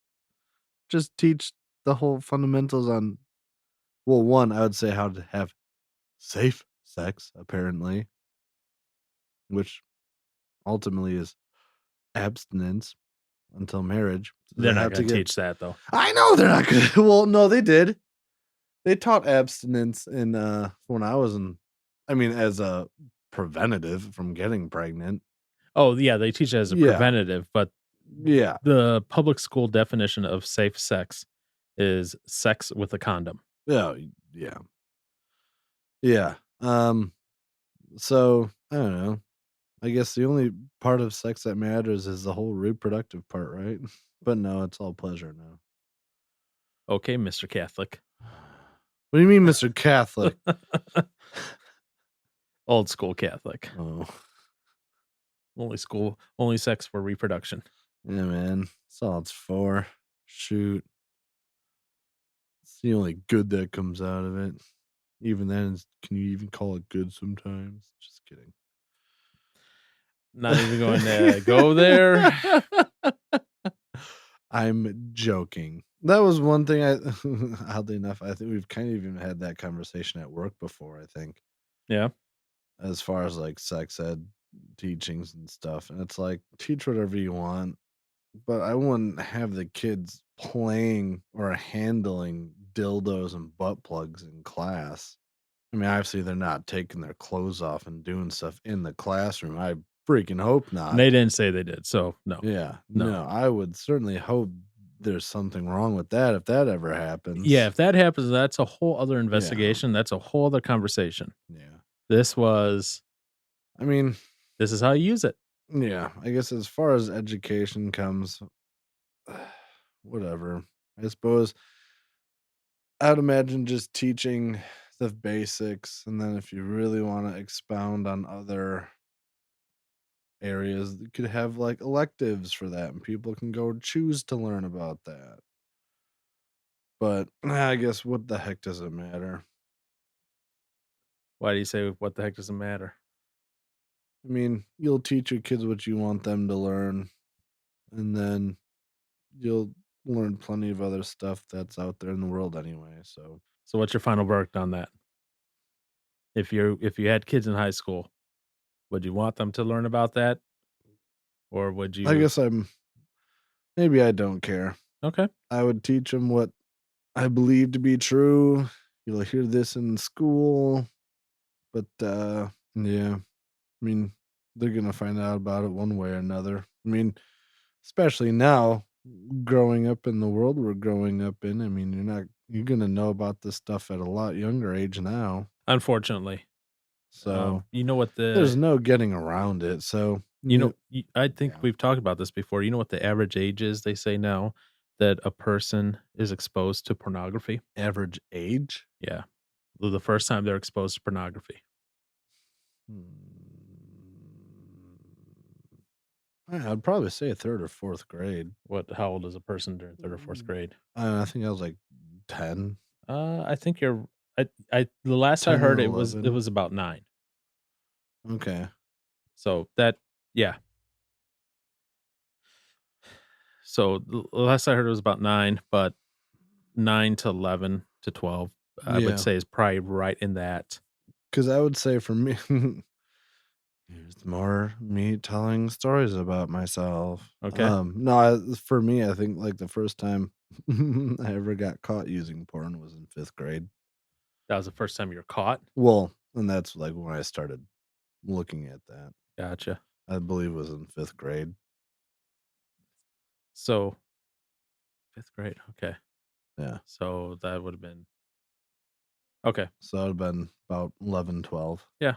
just teach the whole fundamentals on, well, one, I would say how to have safe sex, apparently, which ultimately is abstinence until marriage. So They're they not have to going to get. teach that, though. I know they're not gonna. Well, no, they did. They taught abstinence in when I was in. I mean, as a preventative from getting pregnant. Oh, yeah, they teach it as a Yeah. preventative, but Yeah. the public school definition of safe sex is sex with a condom. Yeah. Yeah. Yeah. So I don't know. I guess the only part of sex that matters is the whole reproductive part, right? But no, it's all pleasure now. Okay, Mr. Catholic. What do you mean, Mr. Catholic? Old school Catholic. Oh, Only sex for reproduction. yeah, man. That's all it's for. Shoot. It's the only good that comes out of it. Even then, can you even call it good sometimes? Just kidding. Not even going to go there. I'm joking. That was one thing oddly enough, I think we've kind of even had that conversation at work before, I think, Yeah. as far as like sex ed teachings and stuff. And it's like, teach whatever you want, but I wouldn't have the kids playing or handling dildos and butt plugs in class. I mean, obviously they're not taking their clothes off and doing stuff in the classroom. I freaking hope not. They didn't say they did, so no. Yeah, No. no, I would certainly hope there's something wrong with that if that ever happens. Yeah, if that happens, that's a whole other investigation. That's a whole other conversation. Yeah. This was, I mean, this is how you use it. yeah, I guess as far as education comes, whatever. I suppose I'd imagine just teaching the basics, and then if you really want to expound on other areas, you could have like electives for that, and people can go choose to learn about that. But I guess what the heck does it matter? Why do you say what the heck does it matter? I mean, you'll teach your kids what you want them to learn, and then you'll learn plenty of other stuff that's out there in the world anyway. So So what's your final verdict on that? If you had kids in high school, would you want them to learn about that? Or would you I guess maybe I don't care. Okay. I would teach them what I believe to be true. You'll hear this in school, but yeah, I mean, they're gonna find out about it one way or another. I mean, especially now, growing up in the world we're growing up in. I mean, you're gonna know about this stuff at a lot younger age now. Unfortunately. So You know what there's no getting around it. So I think we've talked about this before. You know what the average age is, they say now, that a person is exposed to pornography? Average age? Yeah. The first time they're exposed to pornography. I'd probably say 3rd or 4th grade. How old is a person during 3rd or 4th grade? I think I was like 10. I think you're the last I 10 or heard it was 11. about 9. Okay. So yeah. So the last I heard it was about 9, but 9 to 11 to 12, I Yeah. would say is probably right in that. Because I would say for me, here's more me telling stories about myself. Okay. No, for me, I think like the first time I ever got caught using porn was in 5th grade. That was the first time you were caught? Well, and that's like when I started looking at that. Gotcha. I believe it was in 5th grade. So 5th grade, okay. Yeah. So that would have been Okay. So that would have been about 11, 12. Yeah.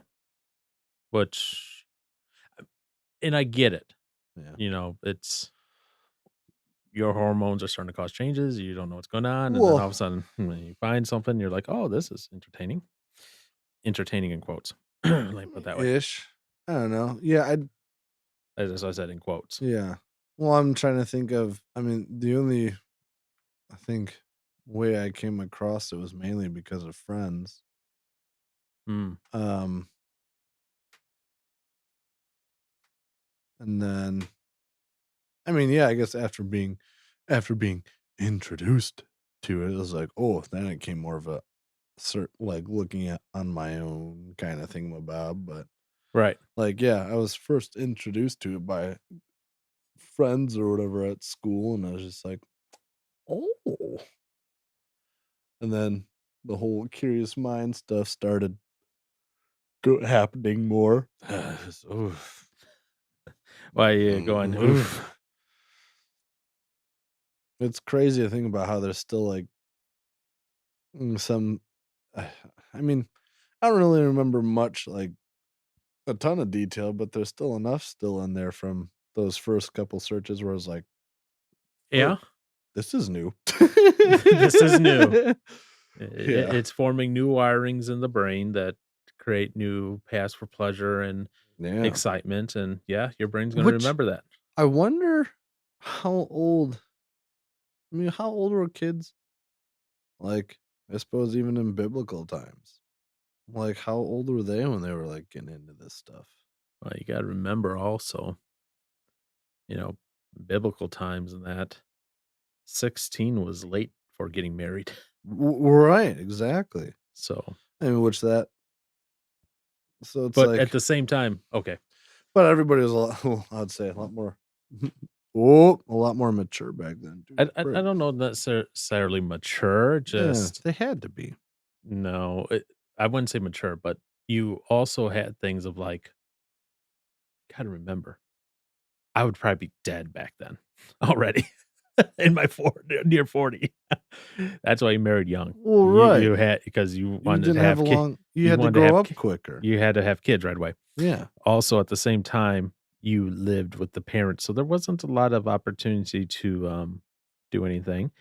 Which, and I get it. Yeah. You know, it's your hormones are starting to cause changes. You don't know what's going on, and then all Well, of a sudden, you find something. You're like, "Oh, this is entertaining." Entertaining in quotes. Let me put it that way. ish. I don't know. Yeah, As I said in quotes. yeah. Well, I'm trying to think of. I mean, the only I think way I came across it was mainly because of friends. Mm. Um, and then I mean, yeah, I guess after being introduced to it, it was like, oh, then it came more of a like looking at on my own kind of thingamabob. But Right. like, yeah, I was first introduced to it by friends or whatever at school, and I was just like, oh. And then the whole curious mind stuff started happening more. Oof. Why are you going? Oof. It's crazy to think about how there's still like some. I mean, I don't really remember much, like a ton of detail, but there's still enough still in there from those first couple searches where I was like, Yeah. "Oh, this is new." This is new. Yeah. It's forming new wirings in the brain that create new paths for pleasure and Yeah. excitement. And yeah, your brain's going to Which remember that. I wonder how old. I mean, how old were kids? Like, I suppose even in biblical times. Like, how old were they when they were like getting into this stuff? Well, you got to remember also, you know, biblical times and that 16 was late for getting married. Right, exactly. So, I mean, which that. So it's but at like, the same time, okay. but everybody was a lot. Well, I'd say a lot more. Oh, a lot more mature back then. Too. I don't know necessarily mature, Yeah, just they had to be. no, I wouldn't say mature, but you also had things of like, gotta remember, I would probably be dead back then already in my near 40. That's why you married young. Well, You right. had because you You wanted to didn't have have a long. You you had to wanted to grow have up quicker. you had to have kids right away. Yeah. Also, at the same time, you lived with the parents, so there wasn't a lot of opportunity to do anything.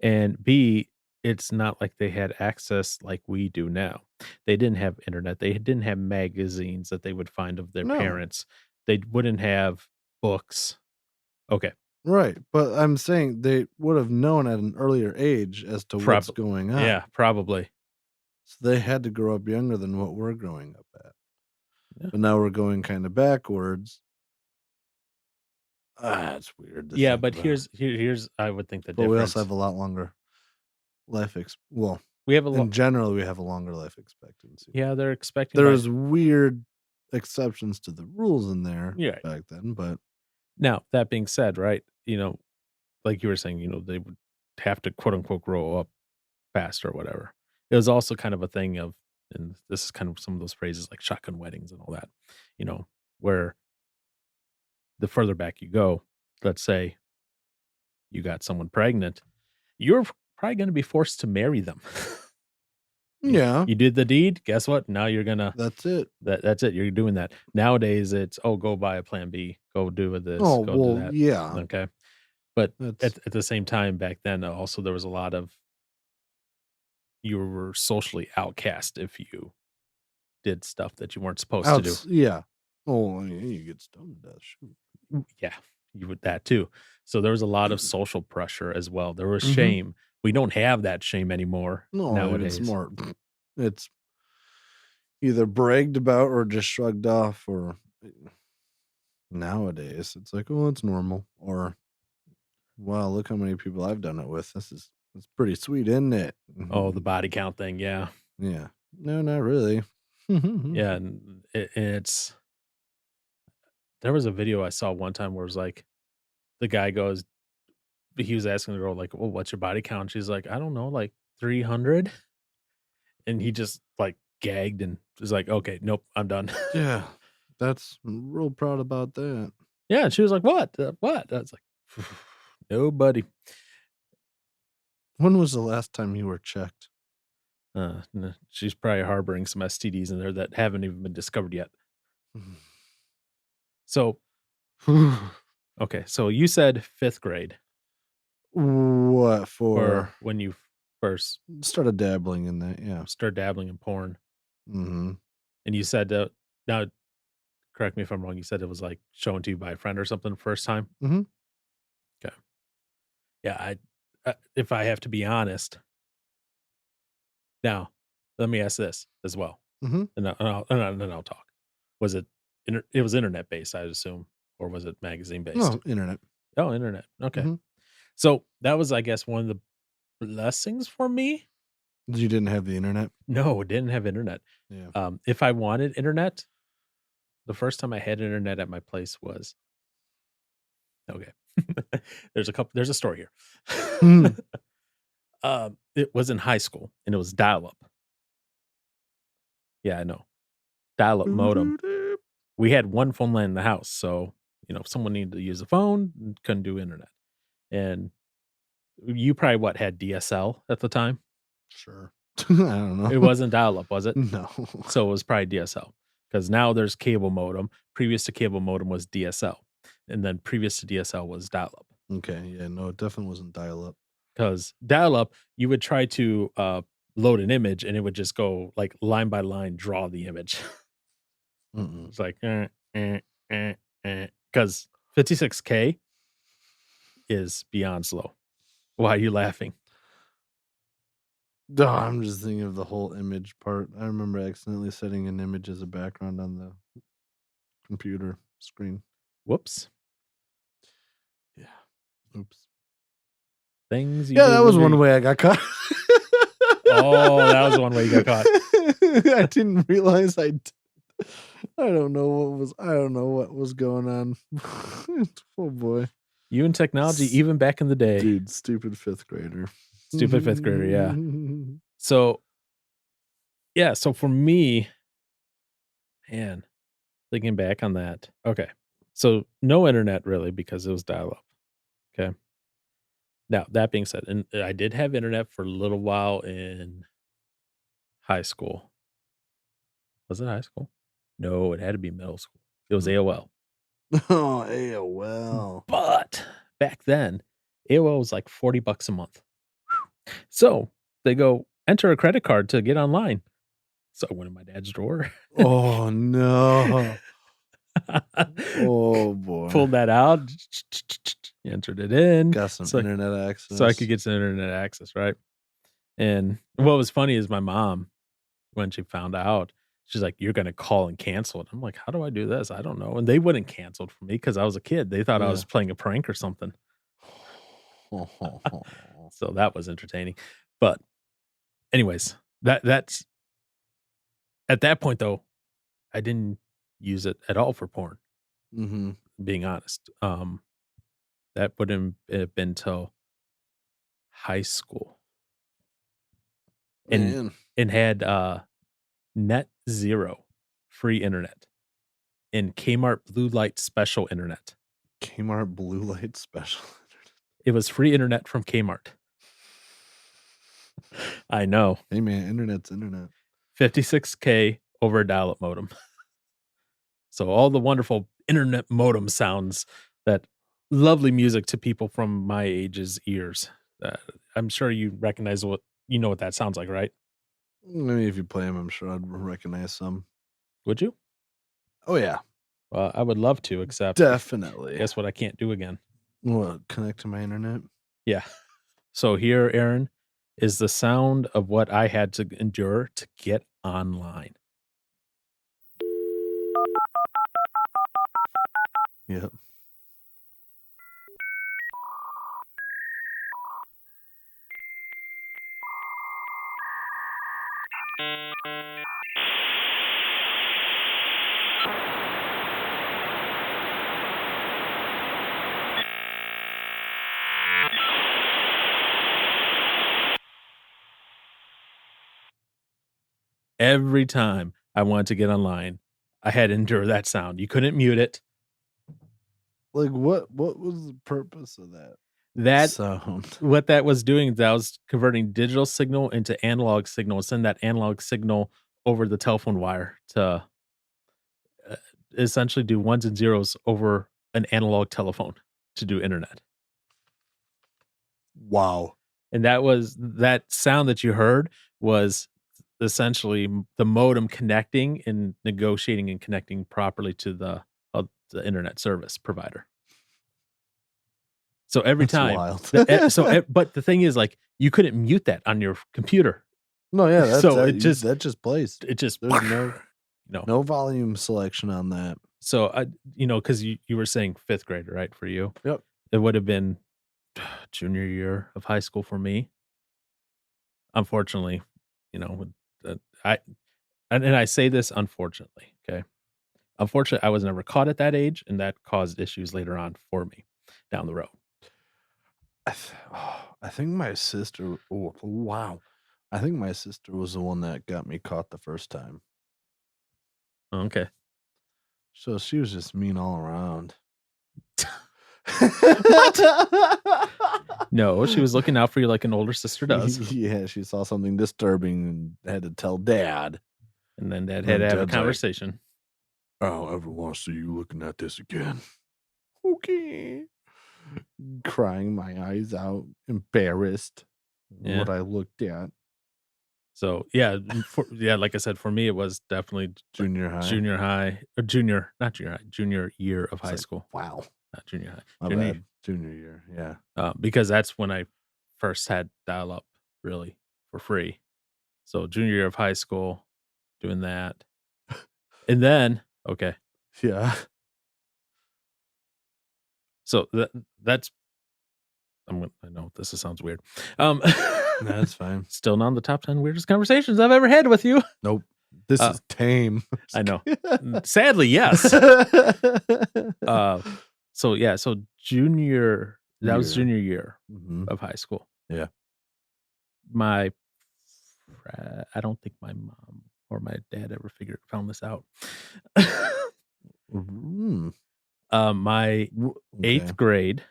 And B, it's not like they had access like we do now. They didn't have internet. They didn't have magazines that they would find of their No. parents. They wouldn't have books. Okay, Right, but I'm saying they would have known at an earlier age as to what's probably. going on. Yeah, probably. So they had to grow up younger than what we're growing up at. Yeah. But now we're going kind of backwards. It's weird to Yeah, think but about. here's I would think the But we also difference. have a lot longer well, We have a lot. in general, we have a longer life expectancy. Yeah, they're expecting. There's weird exceptions to the rules in there Yeah. back then, but Now that being said, right? Like you were saying, they would have to quote unquote grow up fast or whatever. It was also kind of a thing of, and this is kind of some of those phrases like shotgun weddings and all that, where the further back you go, let's say you got someone pregnant, you're probably going to be forced to marry them. yeah, You did the deed. Guess what? Now you're gonna. that's it. That's it. You're doing that nowadays. It's go buy a plan B. Go do this. Oh, Go do well, that. yeah. Okay. But That's at the same time, back then, also there was a lot of you were socially outcast if you did stuff that you weren't supposed to do. yeah. Oh, I mean, you get stoned to death. Shoot. Yeah, you would that too. So there was a lot of social pressure as well. There was Mhm. shame. We don't have that shame anymore No, nowadays. it's more. It's either bragged about or just shrugged off. Or nowadays, it's like, oh, it's normal. Or wow, look how many people I've done it with. It's pretty sweet, isn't it? Oh, the body count thing. Yeah. Yeah. No, not really. Yeah. And it's, there was a video I saw one time where it was like, the guy goes, he was asking the girl, like, well, what's your body count? She's like, I don't know, like 300. And he just like gagged and was like, okay, nope, I'm done. Yeah, I'm real proud about that. Yeah. And she was like, what? What? I was like, no, buddy. When was the last time you were checked? She's probably harboring some STDs in there that haven't even been discovered yet. So, okay, so you said 5th grade What or for? when you first Started dabbling in that, yeah. started dabbling in porn, Mm-hmm. and you said that now correct me if I'm wrong, you said it was, like, shown to you by a friend or something the first time? Mm-hmm. Okay. Yeah, if I have to be honest now, let me ask this as well, Mm-hmm. and then I'll talk. Was it it was internet based, I'd assume, or was it magazine based? No, internet. Oh, internet, okay. Mhm. So, that was, I guess, one of the blessings for me? You didn't have the internet? No, didn't have internet. Yeah. If I wanted internet, the first time I had internet at my place was okay. There's a story here. Mm. It was in high school, and it was dial-up. Yeah, I know. Dial-up modem. We had one phone line in the house, so, if someone needed to use the phone, couldn't do internet. And you probably, had DSL at the time? Sure. I don't know. It wasn't dial-up, was it? No. So it was probably DSL, because now there's cable modem. Previous to cable modem was DSL, and then previous to DSL was dial-up. Okay, yeah, no, it definitely wasn't dial-up. Because dial-up, you would try to, load an image, and it would just go, like, line by line, draw the image. Mm-mm. It's like, 'cause 56K is beyond slow. Why are you laughing? No, I'm just thinking of the whole image part. I remember accidentally setting an image as a background on the computer screen. Whoops. Yeah. Oops. Things you Yeah, do that was when one you're way I got caught. Oh, that was one way you got caught. I didn't realize I don't know what was going on. Oh boy. You and technology, even back in the day. Dude, stupid 5th grader. Stupid 5th grader, yeah. So, yeah, so for me, man, thinking back on that. Okay. So no internet really because it was dial-up. Okay. Now, that being said, and I did have internet for a little while in high school. Was it high school? No, it had to be middle school. It was AOL. Oh, AOL. But back then, AOL was like $40 a month. So they go, enter a credit card to get online. So I went in my dad's drawer. Oh no. Oh boy. Pulled that out, entered it in. Got some internet access. So I could get some internet access, right? And what was funny is my mom, when she found out, she's like, "You're gonna call and cancel it." I'm like, "How do I do this? I don't know." And they wouldn't cancel it for me because I was a kid. They thought I was playing a prank or something. So that was entertaining. But anyways, that's at that point though, I didn't use it at all for porn. Mm-hmm. Being honest, that wouldn't have been till high school, and had net zero free internet and Kmart Blue Light Special internet. Kmart Blue Light Special internet. It was free internet from Kmart. I know. Hey man, internet's internet. 56K over a dial-up modem. So all the wonderful internet modem sounds, that lovely music to people from my age's ears. I'm sure you recognize what that sounds like, right? I mean, if you play them, I'm sure I'd recognize some. Would you? Oh yeah. Well, I would love to, except definitely. Guess what I can't do again? What? Connect to my internet? Yeah. So here, Aaron, is the sound of what I had to endure to get online. Yep. Every time I wanted to get online, I had to endure that sound. You couldn't mute it. Like what was the purpose of that? That sound. what that was doing, that was converting digital signal into analog signal and send that analog signal over the telephone wire to uh, essentially do ones and zeros over an analog telephone to do internet. Wow. And that sound that you heard was essentially the modem connecting and negotiating and connecting properly to the internet service provider. So every That's time, wild. but the thing is, like, you couldn't mute that on your computer. No, yeah, that's So that just plays. it just There's no no. volume selection on that. So because you were saying fifth grade, right? For you, Yep. it would have been junior year of high school for me. Unfortunately, I and I say this unfortunately. Okay, unfortunately, I was never caught at that age, and that caused issues later on for me down the road. I think my sister. Oh, wow. I think my sister was the one that got me caught the first time. Okay. So she was just mean all around. No, she was looking out for you like an older sister does. Yeah, she saw something disturbing and had to tell dad. And then dad had to have a Dad's like, conversation. I don't ever want to see you looking at this again. Okay. Crying my eyes out, embarrassed Yeah. what I looked at. So like I said, for me it was definitely Junior high. junior year of high like, school. Wow. Not junior high. My bad. Junior year. Yeah. Because that's when I first had dial up really for free. So junior year of high school, doing that. And then, okay. Yeah. So that's I know this sounds weird. That's fine. Still not on the top 10 weirdest conversations I've ever had with you. Nope. This is tame. I know. Sadly, yes. So junior, that was junior year of high school. Yeah. I don't think my mom or my dad ever found this out. My eighth grade,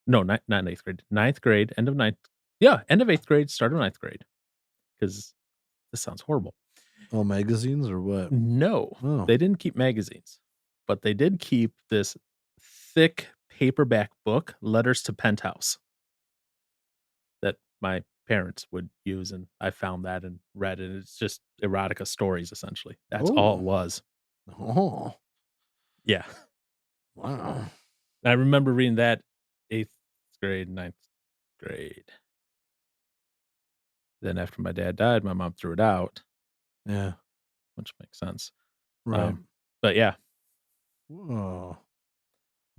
no, not eighth grade, ninth grade, end of eighth grade, start of ninth grade. Because this sounds horrible. Oh, magazines or what? No, Oh. they didn't keep magazines, but they did keep this thick paperback book, Letters to Penthouse, that my parents would use, and I found that and read it. It's just erotica stories, essentially. That's all it was. Oh. Yeah. Wow. I remember reading that 8th grade, 9th grade. Then after my dad died, my mom threw it out. Yeah. Which makes sense. Right. But yeah. Oh.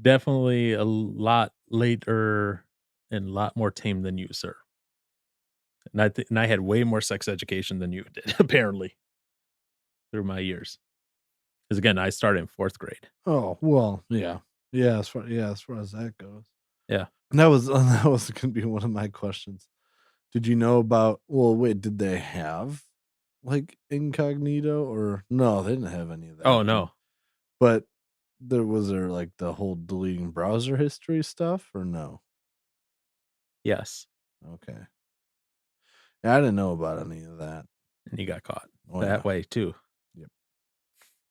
Definitely a lot later and a lot more tame than you, sir. And I had way more sex education than you did, apparently, through my years. Because again, I started in 4th grade. Oh, well, yeah. Yeah, as far as that goes. Yeah. That was gonna be one of my questions. Did you know about did they have like incognito or no, they didn't have any of that. Oh no. But was there like the whole deleting browser history stuff or no? Yes. Okay. Yeah, I didn't know about any of that. And you got caught that way too. Yep.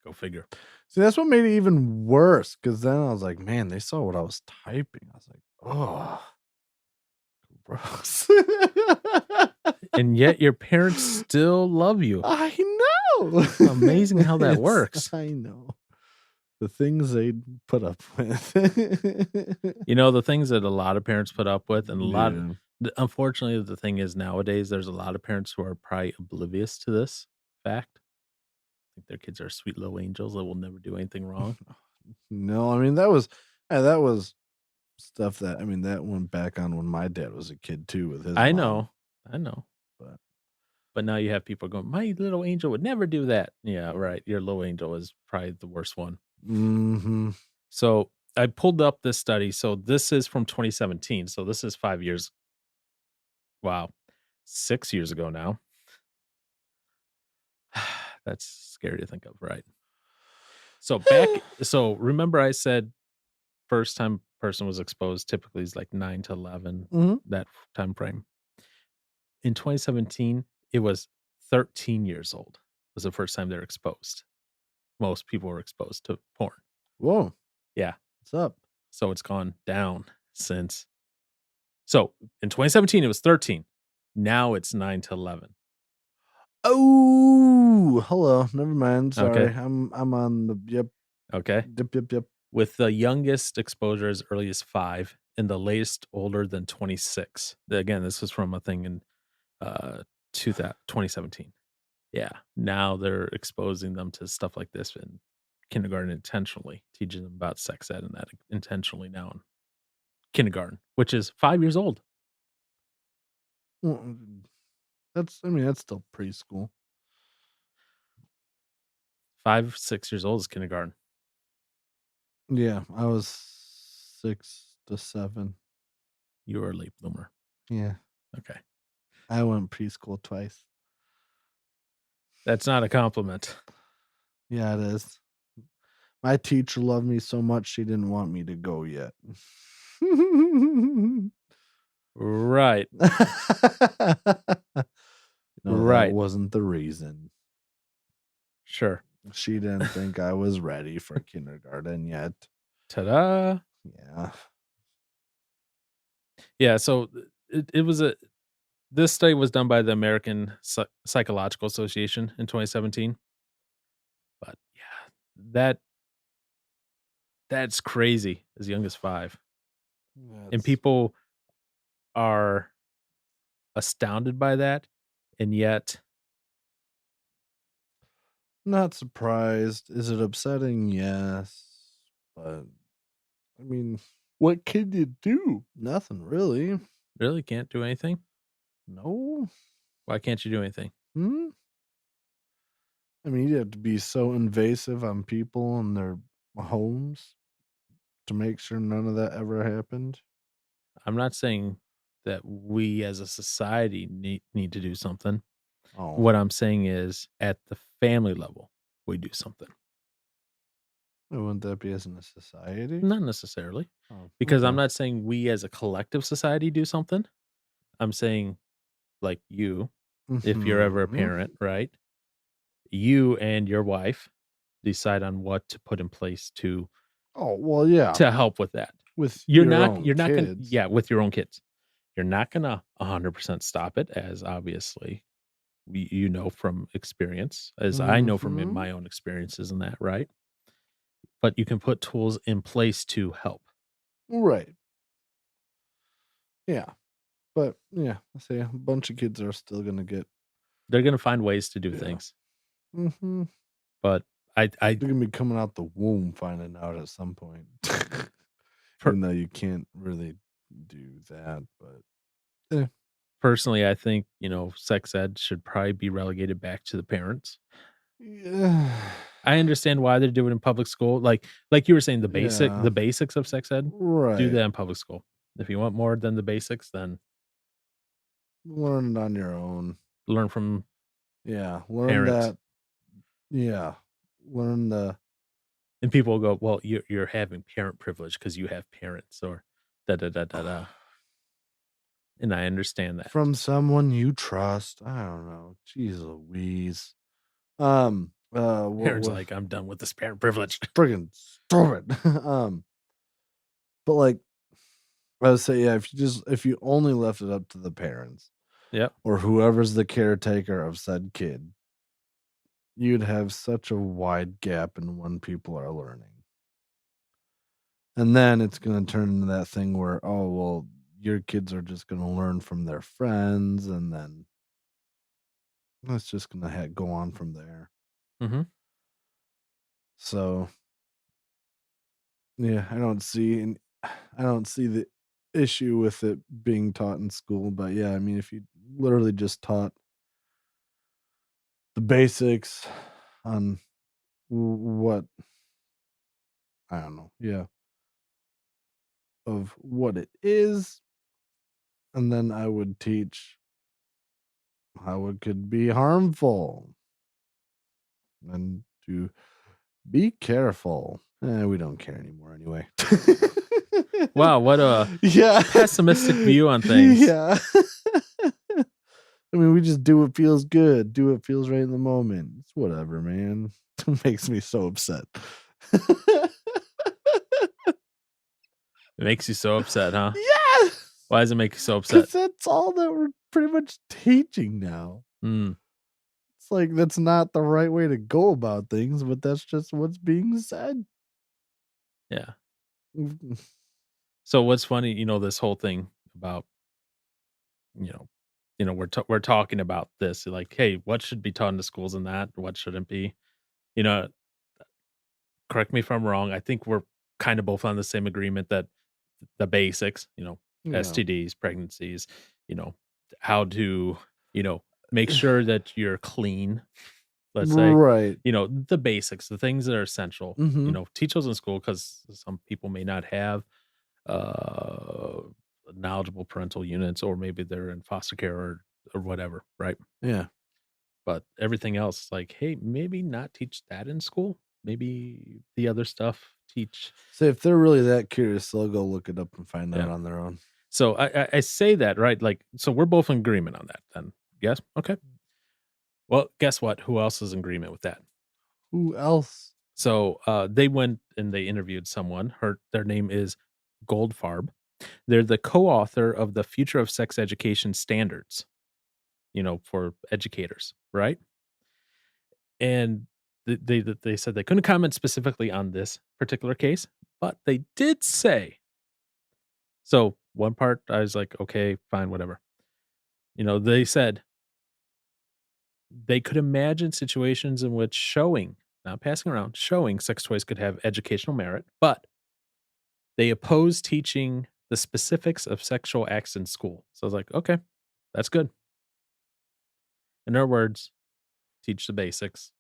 Go figure. See, that's what made it even worse because then I was like, man, they saw what I was typing. I was like, oh, gross. And yet your parents still love you. I know. Amazing how that works. I know. The things they put up with. The things that a lot of parents put up with, and unfortunately, the thing is nowadays, there's a lot of parents who are probably oblivious to this fact. I think their kids are sweet little angels that will never do anything wrong. No, I mean, that was stuff that, that went back on when my dad was a kid too with his I mom. know. But now you have people going, my little angel would never do that. Yeah, right. Your little angel is probably the worst one. Mm-hmm. So I pulled up this study. So this is from 2017. So this is 5 years. Wow. 6 years ago now. That's scary to think of, right? So remember I said first time person was exposed typically is like 9 to 11, Mhm. that time frame. In 2017, it was 13 years old was the first time they're exposed. Most people were exposed to porn. Whoa. Yeah. What's up? So it's gone down since. So in 2017, it was 13. Now it's 9 to 11. Oh, hello. Never mind. Sorry. Okay. I'm on the yep. Okay. Yep. With the youngest exposure as early as 5 and the latest older than 26. Again, this was from a thing in 2017. Yeah. Now they're exposing them to stuff like this in kindergarten intentionally, teaching them about sex ed and that intentionally now in kindergarten, which is 5 years old. Well, that's still preschool. 5, 6 years old is kindergarten. Yeah, I was 6 to 7. You were a late bloomer. Yeah. Okay. I went preschool twice. That's not a compliment. Yeah, it is. My teacher loved me so much she didn't want me to go yet. Right. No, Right. that wasn't the reason. Sure. She didn't think I was ready for kindergarten yet. Ta-da. Yeah. Yeah, so it was this study was done by the American Psychological Association in 2017. But yeah, that's crazy, as young as 5. And people are astounded by that, and yet Not surprised. Is it upsetting? Yes. But I mean, what can you do? Nothing really. really can't do anything. No. Why can't you do anything? I mean, you have to be so invasive on people and their homes to make sure none of that ever happened. I'm not saying that we as a society need to do something. Oh. What I'm saying is at the family level, we do something. Wouldn't that be as in a society? Not necessarily. Oh, Because I'm okay. not saying we as a collective society do something. I'm saying like you, if you're ever a Mhm. parent, right? You and your wife decide on what to put in place to Oh, well, yeah. help with that. With You're your not own you're not gonna kids. yeah, with your own kids. You're not gonna 100% stop it, as obviously you know from experience, as I know from Mhm. my own experiences and that, right? But you can put tools in place to help. Right. Yeah. But yeah, I say a bunch of kids are still gonna get. They're gonna find ways to do Yeah. things. Mm-hmm. But I They're gonna be coming out the womb finding out at some point. Even though you can't really do that, but personally, I think, sex ed should probably be relegated back to the parents. yeah. I understand why they do it in public school. Like you were saying, the Yeah. basics of sex ed, do Right. that in public school. If you want more than the basics, then Learn it on your own. learn from Yeah. Learn parents. that. Yeah. Learn the And people will go, well, you're having parent privilege because you have parents, or da da da da da. And I understand that. from someone you trust. I don't know. Jeez Louise. Parents What like, I'm done with this parent privilege. friggin' stop it. But like I would say, yeah, if you only left it up to the parents Yep. or whoever's the caretaker of said kid, you'd have such a wide gap in when people are learning. And then it's gonna turn into that thing where, oh well, your kids are just gonna learn from their friends, and then it's just gonna go on from there. Mm-hmm. So yeah, I don't see the issue with it being taught in school, but yeah, I mean, if you literally just taught the basics on what I don't know, yeah, of what it is, and then I would teach how it could be harmful and to be careful. We don't care anymore anyway. Wow, what a Yeah. pessimistic view on things. Yeah. I mean, we just do what feels good, do what feels right in the moment. It's whatever, man. It makes me so upset. It makes you so upset, huh? Yeah, Why does it make you so upset? because that's all that we're pretty much teaching now. Mm, It's like that's not the right way to go about things, but that's just what's being said. yeah. So what's funny, this whole thing about, you know, we're talking about this, like, hey, what should be taught in the schools and that, what shouldn't be? You know, correct me if I'm wrong. I think we're kind of both on the same agreement that the basics, Yeah. STDs, pregnancies, you know, how to, make sure that you're clean, let's say, Right. the basics, the things that are essential, Mhm. teach those in school because some people may not have uh knowledgeable parental units, or maybe they're in foster care or whatever, right? Yeah. But everything else, like, hey, maybe not teach that in school. Maybe the other stuff teach. So if they're really that curious, they'll go look it up and find out Yeah. on their own. So I say that, right? Like, so we're both in agreement on that then. Yes? Okay. Well, guess what? Who else is in agreement with that? Who else? So they went and they interviewed someone. Their name is Goldfarb. They're the co-author of the Future of Sex Education Standards, for educators, right? And they said they couldn't comment specifically on this particular case, but they did say. So one part I was like, okay, fine, whatever. They said they could imagine situations in which showing, not passing around, showing sex toys could have educational merit, but they oppose teaching the specifics of sexual acts in school. So I was like, okay, that's good. In other words, teach the basics,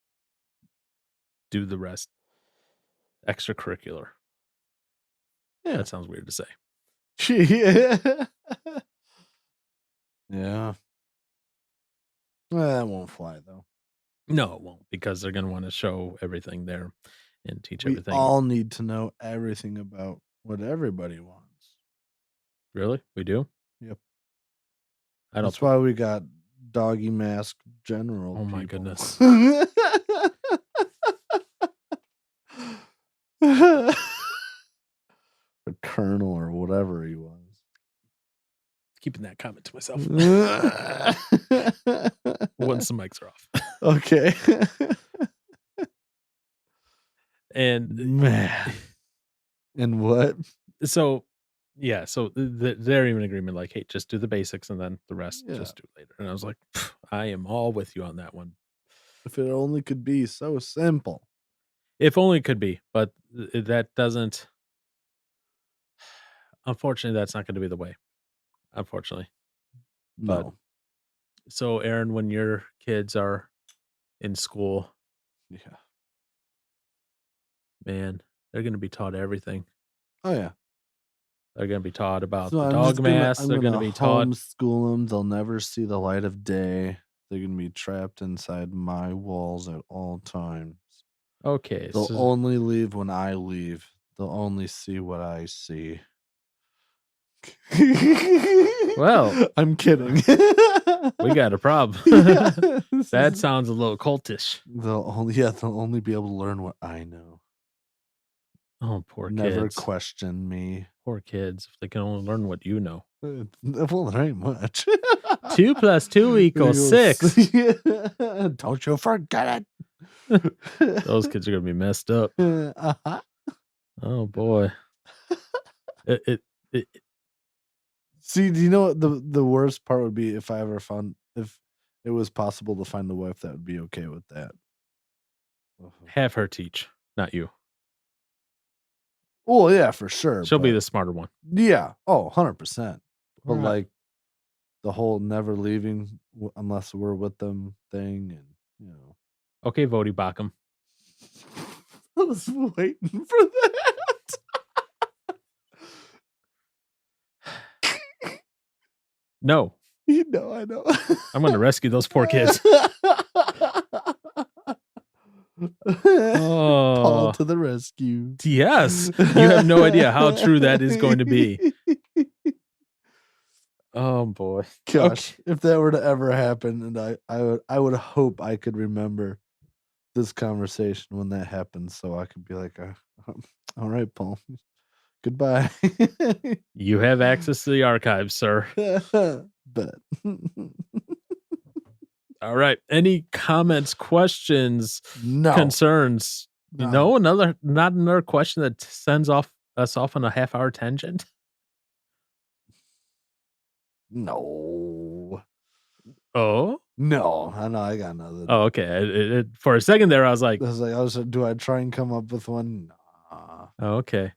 do the rest extracurricular. Yeah. That sounds weird to say. Yeah. Yeah. Well, that won't fly though. No, it won't, because they're going to want to show everything there and teach We everything. all need to know everything about what everybody wants. Really? We do? Yep. I don't. That's why we got doggy mask general. Oh my people. goodness. The colonel or whatever he was. Keeping that comment to myself. Once the mics are off. Okay. And Man. And what? so, yeah, so they're even in agreement, like, hey, just do the basics and then the rest just do later. And I was like, I am all with you on that one. If it only could be so simple. If only it could be, but that doesn't. Unfortunately, that's not going to be the way. Unfortunately. But No. so, Aaron, when your kids are in school, Yeah. man, they're going to be taught everything. Oh yeah. They're going to be taught about So the I'm dog just gonna, mask. I'm They're going to gonna be taught. homeschool them. They'll never see the light of day. They're gonna be trapped inside my walls at all times. Okay. They'll So, only leave when I leave. They'll only see what I see. well, I'm kidding. we got a problem. Yeah, That sounds a little cultish. they'll only be able to learn what I know. Oh, poor Never kids. question me. Poor kids. If they can only learn what you know. Well, there ain't much. 2 + 2 = 6. Yeah. Don't you forget it. Those kids are going to be messed up. Uh-huh. Oh, boy. It See, do you know what the worst part would be if it was possible to find a wife that would be okay with that? have her teach, not you. Well, yeah, for sure. She'll be but- the smarter one. Yeah. Oh, 100%. But Alright. like the whole never leaving unless we're with them thing, and Okay, Vody Bacham. I was waiting for that. No, I know. I'm going to rescue those poor kids. Paul Oh. to the rescue. Yes. You have no idea how true that is going to be. Oh, boy. Gosh, Okay. if that were to ever happen, and I would hope I could remember this conversation when that happens, so I could be like, all right, Paul, goodbye. You have access to the archives, sir. But All right. Any comments, questions, no, concerns? no, Not another question that sends us off on a half-hour tangent? no, Oh? no. I know I got nothing. Oh, okay. For a second there, I was like, Do I try and come up with one? Nah. oh, okay.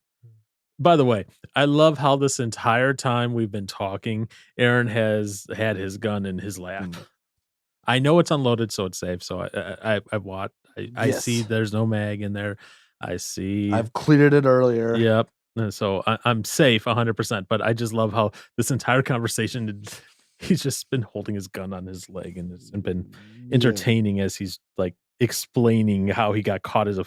By the way, I love how this entire time we've been talking, Aaron has had his gun in his lap. Mm. I know it's unloaded, so it's safe. So I watched. I see Yes. there's no mag in there. I see. I've cleared it earlier. Yep. And so I'm safe 100%. But I just love how this entire conversation, he's just been holding his gun on his leg, and it's been entertaining as he's like explaining how he got caught as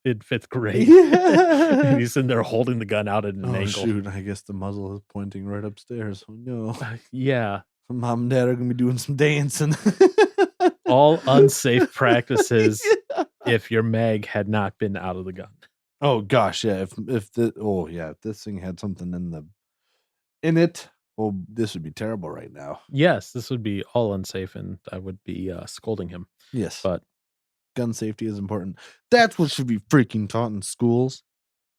in fifth grade. Yeah. And he's in there holding the gun out at an Oh angle. shoot! I guess the muzzle is pointing right upstairs. Oh no! Yeah. Mom and Dad are gonna be doing some dancing. All unsafe practices Yeah. if your mag had not been out of the gun. Oh gosh, yeah. If this thing had something in it, well, this would be terrible right now. Yes, this would be all unsafe, and I would be scolding him. Yes, But gun safety is important. That's what should be freaking taught in schools.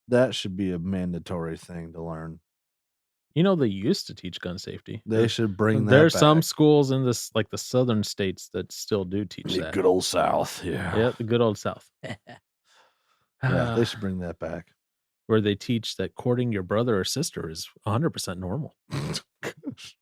That should be a mandatory thing to learn. they used to teach gun safety. They should bring that There's back. some schools in this, like the southern states, that still do teach The that. good old South, yeah. Yeah, the good old South. Yeah, they should bring that back. Where they teach that courting your brother or sister is 100% normal. Gosh.